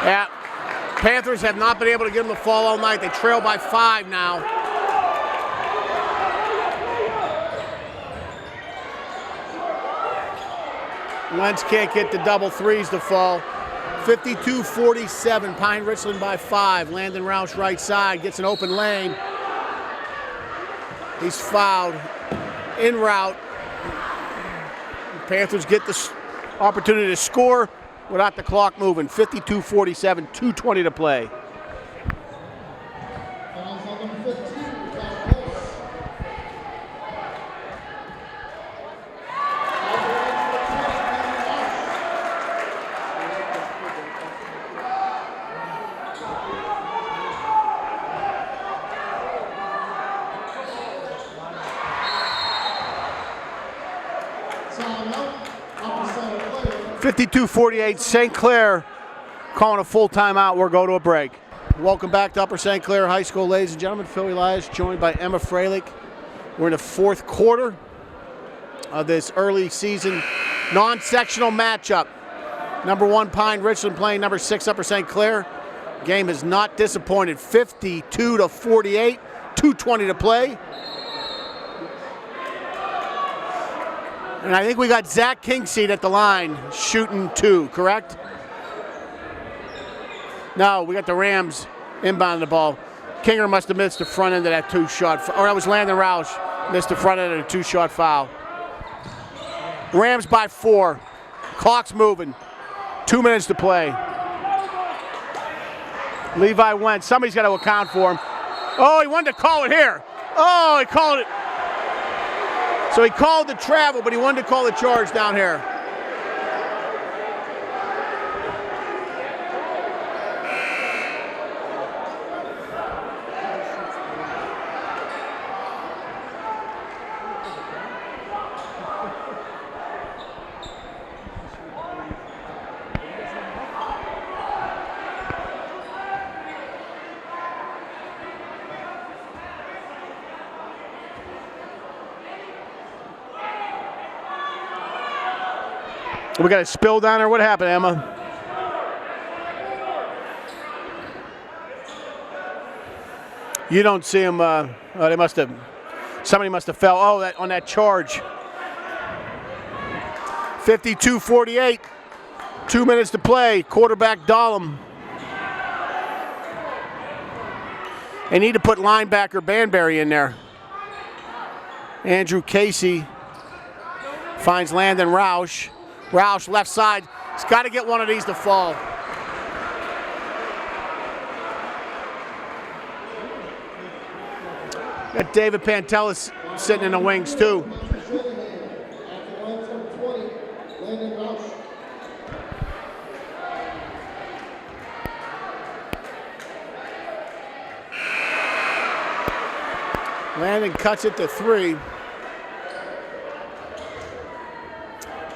Yeah, Panthers have not been able to get them the fall all night. They trail by 5 now. Wentz can't get the double 3s to fall. 52-47, Pine-Richland by 5. Landon Roush right side, gets an open lane. He's fouled. En route. Panthers get the opportunity to score without the clock moving. 52-47, 2:20 to play. (52-48), St. Clair calling a full timeout. We'll go to a break. Welcome back to Upper St. Clair High School, ladies and gentlemen. Phil Elias joined by Emma Freilich. We're in the 4th quarter of this early season non-sectional matchup. Number 1 Pine-Richland playing number 6 Upper St. Clair. Game has not disappointed. 52-48, 2:20 to play. And I think we got Zach Kingseed at the line shooting 2, correct? No, we got the Rams inbounding the ball. Kinger must have missed the front end of that 2-shot, or that was Landon Roush, missed the front end of the 2-shot foul. Rams by 4. Clock's moving. 2 minutes to play. Levi Wentz, somebody's got to account for him. Oh, he wanted to call it here. Oh, he called it. So he called the travel, but he wanted to call the charge down here. We got a spill down there. What happened, Emma? You don't see him. They must have. Somebody must have fell. Oh, that on that charge. 52-48. 2 minutes to play. Quarterback Dahlem. They need to put linebacker Banbury in there. Andrew Casey finds Landon Roush. Roush left side. He's got to get one of these to fall. Got David Pantelis sitting in the wings too. Landon cuts it to 3.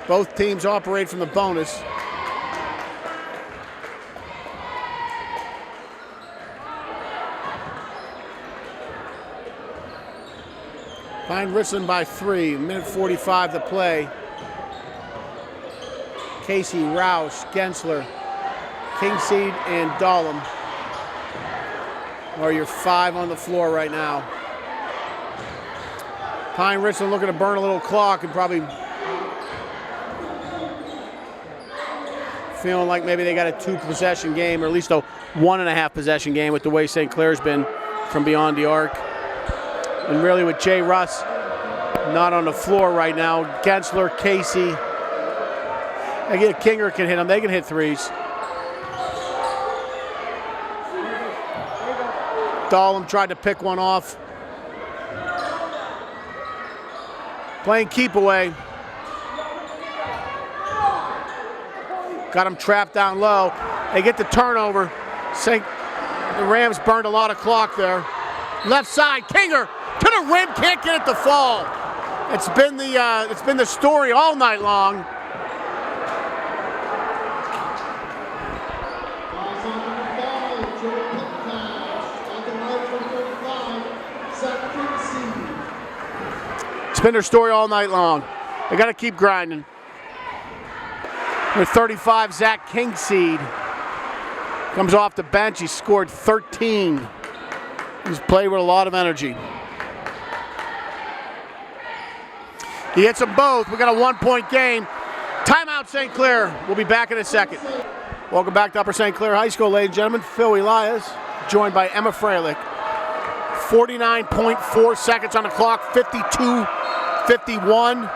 Both teams operate from the bonus. Pine-Richland by 3, minute 45 to play. Casey, Roush, Gensler, Kingseed, and Dahlem are your 5 on the floor right now. Pine-Richland looking to burn a little clock and probably feeling like maybe they got a 2-possession game, or at least a 1.5 possession game with the way St. Clair's been from beyond the arc. And really with Jay Russ not on the floor right now, Gensler, Casey, again, Kinger can hit them. They can hit 3s. Dahlem tried to pick one off. Playing keep away. Got him trapped down low. They get the turnover. The Rams burned a lot of clock there. Left side, Kinger to the rim, can't get it to fall. It's been the story all night long. It's been their story all night long. They got to keep grinding. With 35, Zach Kingseed comes off the bench. He scored 13. He's played with a lot of energy. He hits them both. We got a 1-point game. Timeout, St. Clair. We'll be back in a second. Welcome back to Upper St. Clair High School, ladies and gentlemen. Phil Elias, joined by Emma Freilich. 49.4 seconds on the clock, 52-51.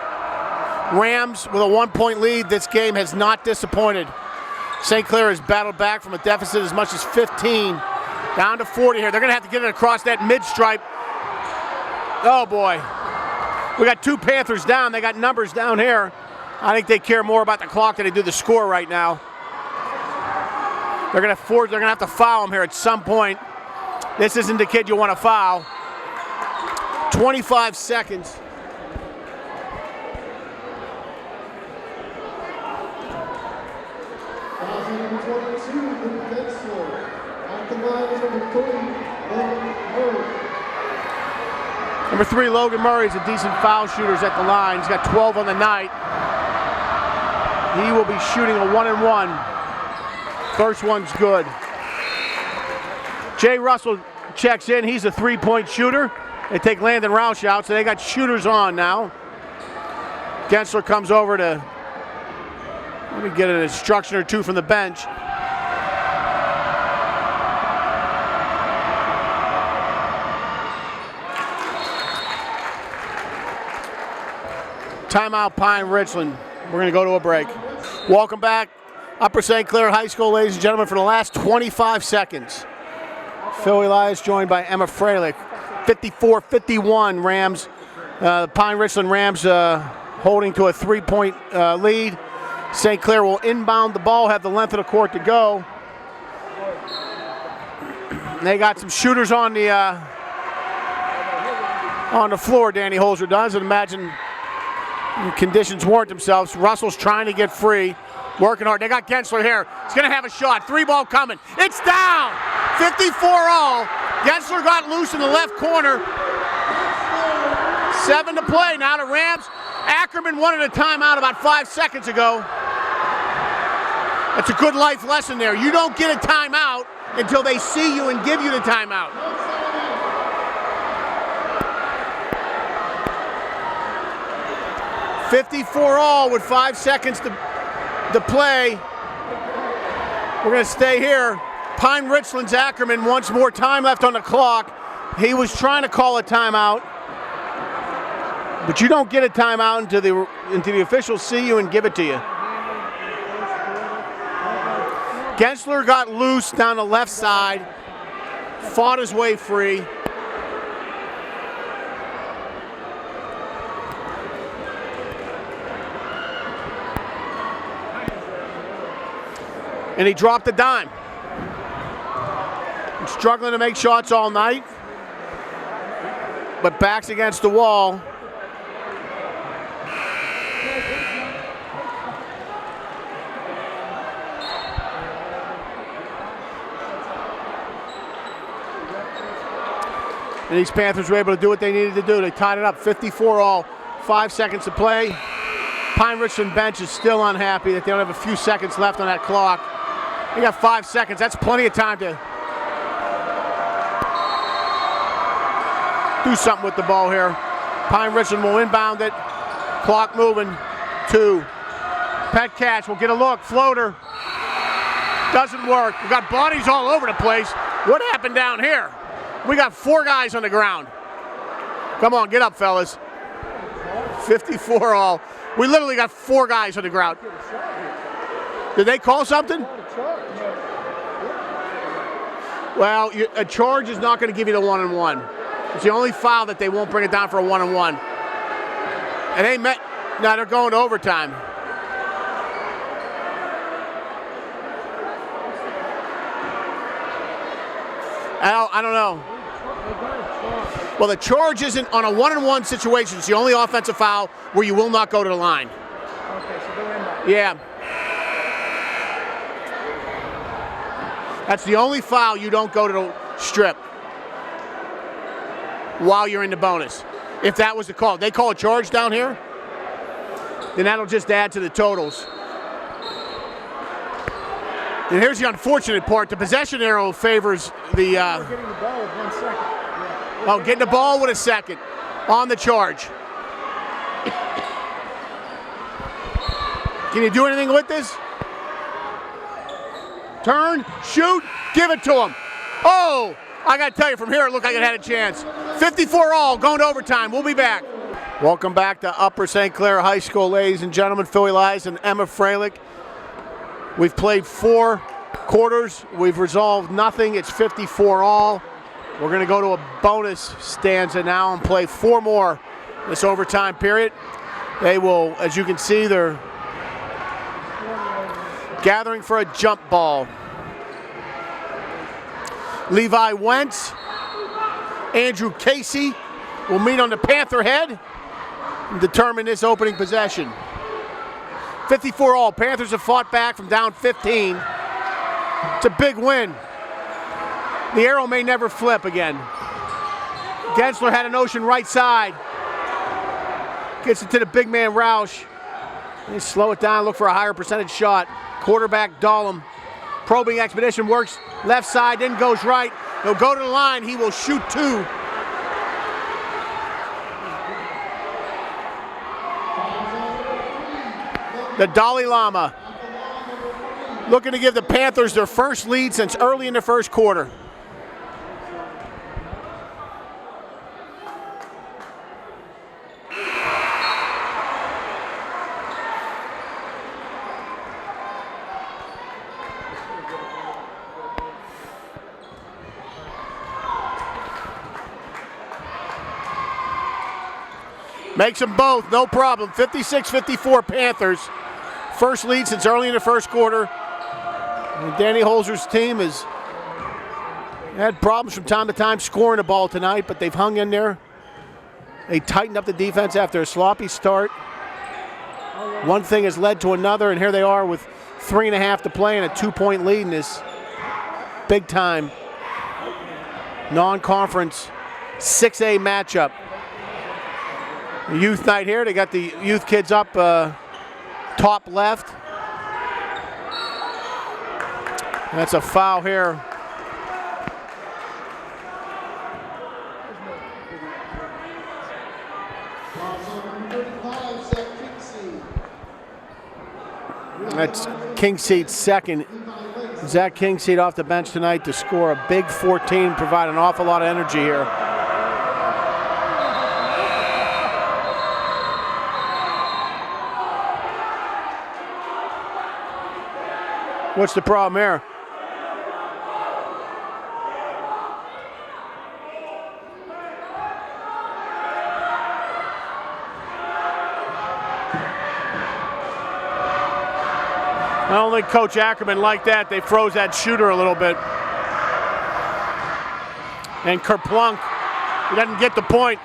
Rams with a 1-point lead. This game has not disappointed. St. Clair has battled back from a deficit as much as 15 down to 40 here. They're going to have to get it across that mid-stripe. Oh, boy. We got 2 Panthers down. They got numbers down here. I think they care more about the clock than they do the score right now. They're going to have to foul him here at some point. This isn't the kid you want to foul. 25 seconds. Number 3, Logan Murray's a decent foul shooter at the line. He's got 12 on the night. He will be shooting a 1-and-1. First one's good. Jay Russell checks in. He's a 3-point shooter. They take Landon Roush out, so they got shooters on now. Gensler comes over to maybe get an instruction or 2 from the bench. Timeout, Pine-Richland. We're going to go to a break. Welcome back, Upper St. Clair High School, ladies and gentlemen, for the last 25 seconds. Phil Elias joined by Emma Freilich. 54-51, Rams The Pine-Richland Rams holding to a 3-point lead. St. Clair will inbound the ball, have the length of the court to go. They got some shooters on the floor, Danny Holzer does, and imagine conditions warrant themselves. Russell's trying to get free, working hard. They got Gensler here. He's going to have a shot. 3-ball coming. It's down. 54-all. Gensler got loose in the left corner. 7 to play now to Rams. Ackerman wanted a timeout about 5 seconds ago. That's a good life lesson there. You don't get a timeout until they see you and give you the timeout. $54-all with 5 seconds to play. We're going to stay here. Pine-Richland's Ackerman wants more time left on the clock. He was trying to call a timeout, but you don't get a timeout until the officials see you and give it to you. Gensler got loose down the left side, fought his way free. And he dropped the dime. He's struggling to make shots all night, but backs against the wall. And these Panthers were able to do what they needed to do. They tied it up 54-all, 5 seconds to play. Pine-Richland bench is still unhappy that they don't have a few seconds left on that clock. They got 5 seconds. That's plenty of time to do something with the ball here. Pine-Richland will inbound it. Clock moving. 2. Pet catch will get a look. Floater. Doesn't work. We got bodies all over the place. What happened down here? We got 4 guys on the ground. Come on, get up, fellas. 54-all. We literally got 4 guys on the ground. Did they call something? Well, a charge is not going to give you the 1-and-1. It's the only foul that they won't bring it down for a 1-and-1. And they met. Now they're going to overtime. I don't know. Well, the charge isn't on a 1-and-1 situation. It's the only offensive foul where you will not go to the line. Okay, so they're in that. Yeah. That's the only foul you don't go to the strip while you're in the bonus. If that was the call. They call a charge down here, then that'll just add to the totals. And here's the unfortunate part. The possession arrow favors the... Getting the ball with 1 second. Yeah. Oh, getting the ball with a second on the charge. Can you do anything with this? Turn, shoot, give it to him. Oh, I got to tell you, from here it looked like it had a chance. 54-all, going to overtime. We'll be back. Welcome back to Upper St. Clair High School, ladies and gentlemen. Phil Elias and Emma Freilich. We've played 4 quarters. We've resolved nothing. It's 54-all. We're going to go to a bonus stanza now and play 4 more this overtime period. They will, as you can see, they're gathering for a jump ball. Levi Wentz, Andrew Casey will meet on the Panther head and determine this opening possession. 54-all. Panthers have fought back from down 15. It's a big win. The arrow may never flip again. Gensler had a notion right side. Gets it to the big man Roush. They slow it down, look for a higher percentage shot. Quarterback Dahlem. Probing expedition works left side, then goes right. He'll go to the line. He will shoot 2. The Dalai Lama looking to give the Panthers their first lead since early in the first quarter. Makes them both, no problem. 56-54 Panthers. First lead since early in the first quarter. And Danny Holzer's team has had problems from time to time scoring the ball tonight, but they've hung in there. They tightened up the defense after a sloppy start. One thing has led to another, and here they are with 3.5 to play and a 2-point lead in this big-time non-conference 6A matchup. Youth night here. They got the youth kids up top left. That's a foul here. That's Kingseed's second. Zach Kingseed off the bench tonight to score a big 14, provide an awful lot of energy here. What's the problem here? I don't think Coach Ackerman liked that. They froze that shooter a little bit. And Kerplunk, he doesn't get the point.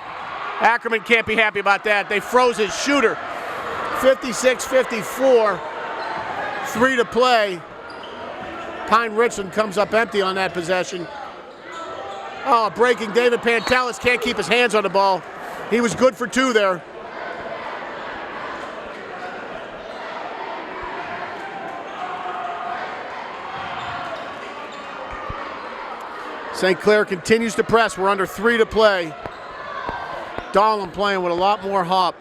Ackerman can't be happy about that. They froze his shooter. 56-54, 3 to play. Pine-Richland comes up empty on that possession. Oh, breaking. David Pantelis can't keep his hands on the ball. He was good for 2 there. St. Clair continues to press. We're under 3 to play. Dahlem playing with a lot more hop.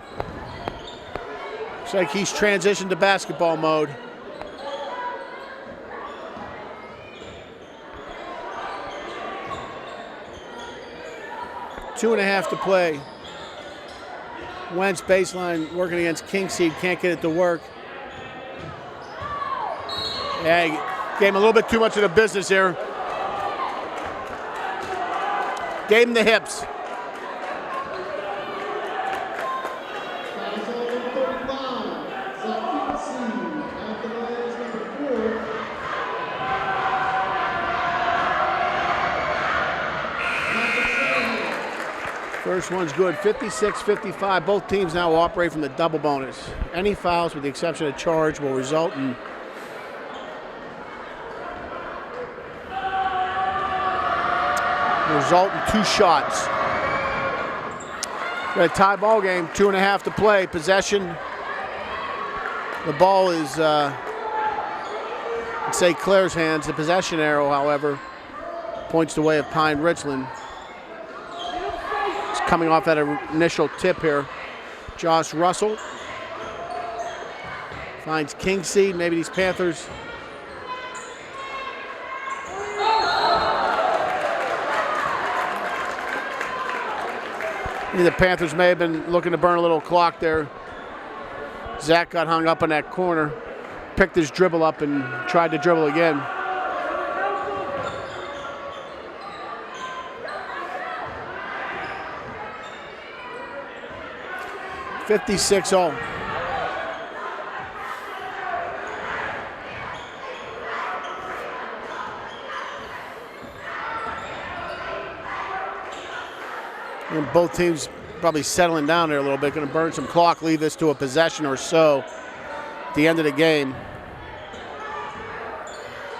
Looks like he's transitioned to basketball mode. Two and a half to play. Wentz baseline working against Kingseed, can't get it to work. Yeah, he gave him a little bit too much of the business here. Gave him the hips. First one's good, 56-55. Both teams now operate from the double bonus. Any fouls, with the exception of charge, will result in two shots. Got a tie ball game, 2.5 to play. Possession. The ball is in St. Clair's hands. The possession arrow, however, points the way of Pine-Richland. It's coming off that initial tip here. Josh Russell finds Kingseed. Maybe these Panthers the Panthers may have been looking to burn a little clock there. Zach got hung up in that corner, picked his dribble up and tried to dribble again. $56-all. And both teams probably settling down there a little bit. Going to burn some clock, leave this to a possession or so at the end of the game.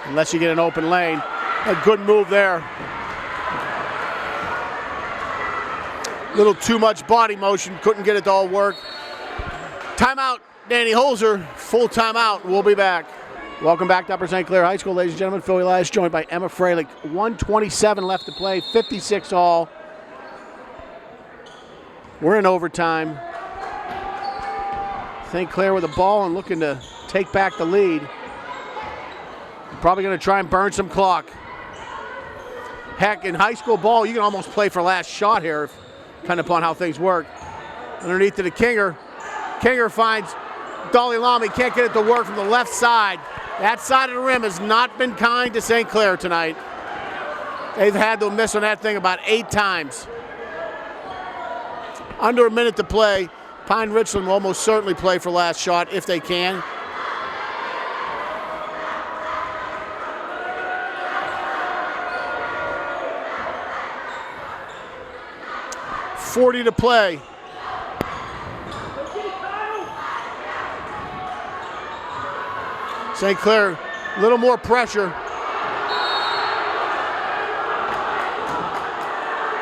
Unless you get an open lane. A good move there. A little too much body motion. Couldn't get it to all work. Timeout, Danny Holzer. Full timeout. We'll be back. Welcome back to Upper St. Clair High School, ladies and gentlemen. Phil Elias joined by Emma Freilich. 1:27 left to play. 56-all. We're in overtime. St. Clair with the ball and looking to take back the lead. Probably going to try and burn some clock. Heck, in high school ball, you can almost play for last shot here, depending upon how things work. Underneath to the Kinger. Kinger finds Dalai Lama. He can't get it to work from the left side. That side of the rim has not been kind to St. Clair tonight. They've had to miss on that thing about 8 times. Under a minute to play. Pine-Richland will almost certainly play for last shot if they can. .40 to play. St. Clair, a little more pressure.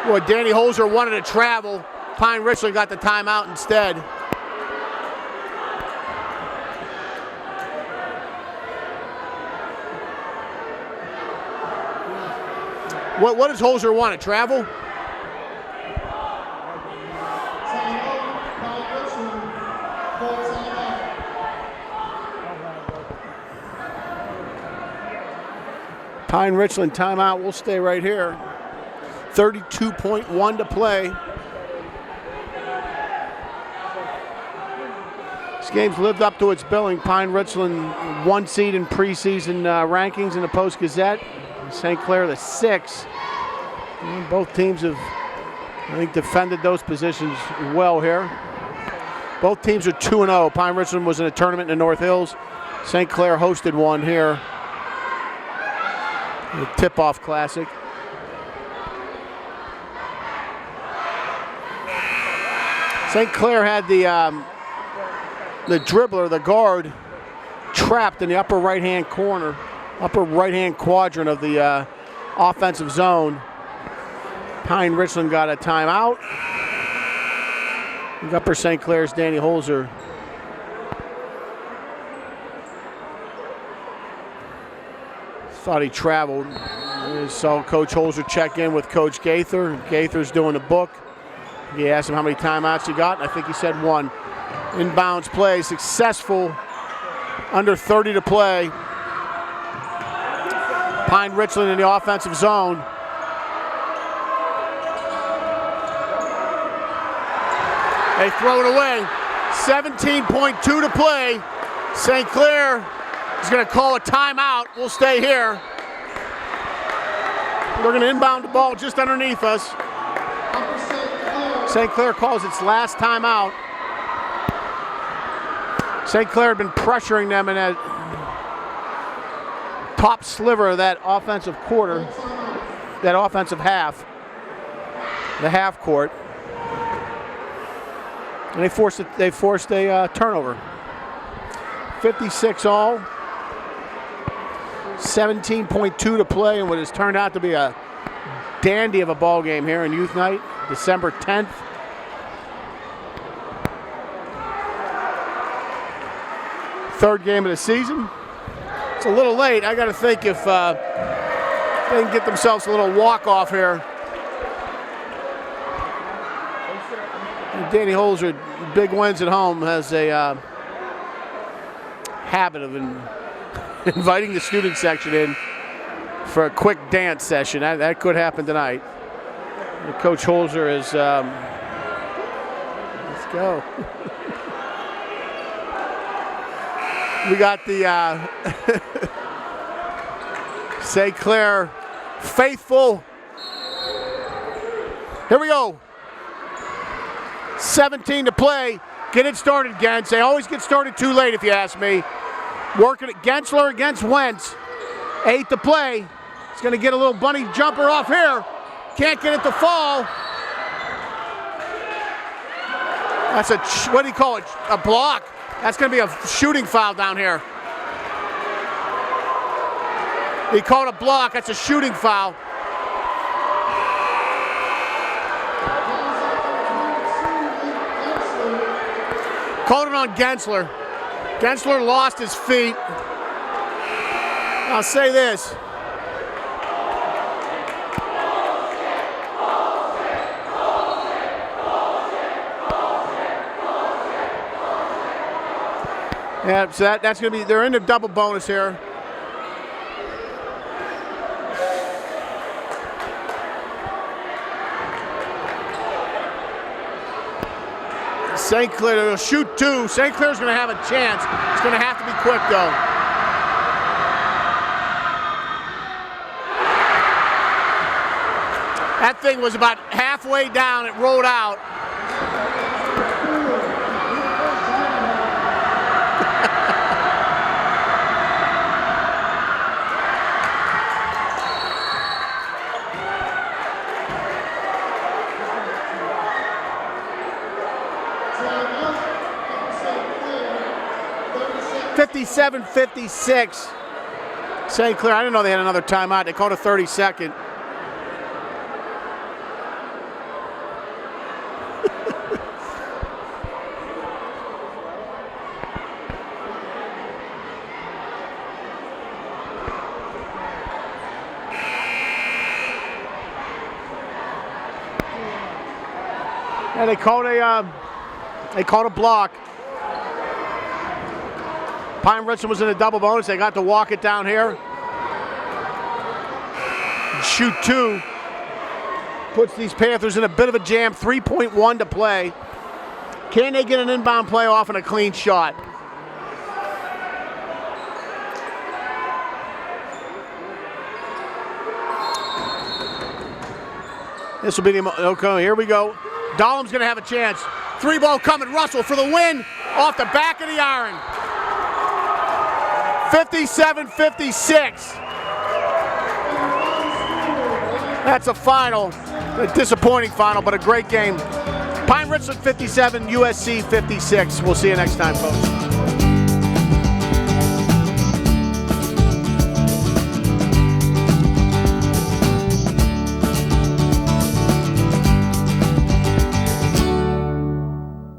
Boy, Danny Holzer wanted to travel. Pine-Richland got the timeout instead. What does Holzer want to travel? Pine-Richland timeout. We'll stay right here. 32.1 to play. This game's lived up to its billing. Pine-Richland 1 seed in preseason rankings in the Post-Gazette. St. Clair the 6. And both teams have, I think, defended those positions well here. Both teams are 2-0. Pine-Richland was in a tournament in the North Hills. St. Clair hosted one here. The Tip-Off Classic. St. Clair had the dribbler, the guard, trapped in the upper right-hand corner, upper right-hand quadrant of the offensive zone. Pine-Richland got a timeout. And upper St. Clair's Danny Holzer. Thought he traveled. Saw Coach Holzer check in with Coach Gaither. Gaither's doing the book. He asked him how many timeouts he got, and I think he said 1. Inbounds play, successful, under 30 to play. Pine-Richland in the offensive zone. They throw it away. 17.2 to play. St. Clair is going to call a timeout. We'll stay here. We're going to inbound the ball just underneath us. St. Clair calls its last timeout. St. Clair had been pressuring them in that top sliver of that offensive quarter, that offensive half, the half court. And they forced a turnover. 56 all. 17.2 to play in what has turned out to be a dandy of a ball game here in Youth Night, December 10th. Third game of the season. It's a little late. I got to think if they can get themselves a little walk-off here. Danny Holzer, big wins at home, has a habit of inviting the student section in for a quick dance session. That could happen tonight. Coach Holzer is, let's go. We got the St. Clair faithful. Here we go. 17 to play. Get it started, Gens. They always get started too late, if you ask me. Working at Gensler against Wentz. 8 to play. It's going to get a little bunny jumper off here. Can't get it to fall. That's a, what do you call it? A block. That's going to be a shooting foul down here. He called a block. That's a shooting foul. Called it on Gensler. Gensler lost his feet. I'll say this. Yeah, so that's going to be, they're in a double bonus here. St. Clair will shoot 2. St. Clair's going to have a chance. It's going to have to be quick, though. That thing was about halfway down. It rolled out. 57-56. St. Clair, I didn't know they had another timeout. They called a 30-second. Yeah, they called a block. Pine-Richland was in a double bonus. They got to walk it down here. Shoot two. Puts these Panthers in a bit of a jam. 3.1 to play. Can they get an inbound play off and a clean shot? This will be the, okay, here we go. Dahlem's gonna have a chance. Three ball coming, Russell for the win, off the back of the iron. 57-56. That's a final, a disappointing final, but a great game. Pine-Richland 57, USC 56. We'll see you next time, folks.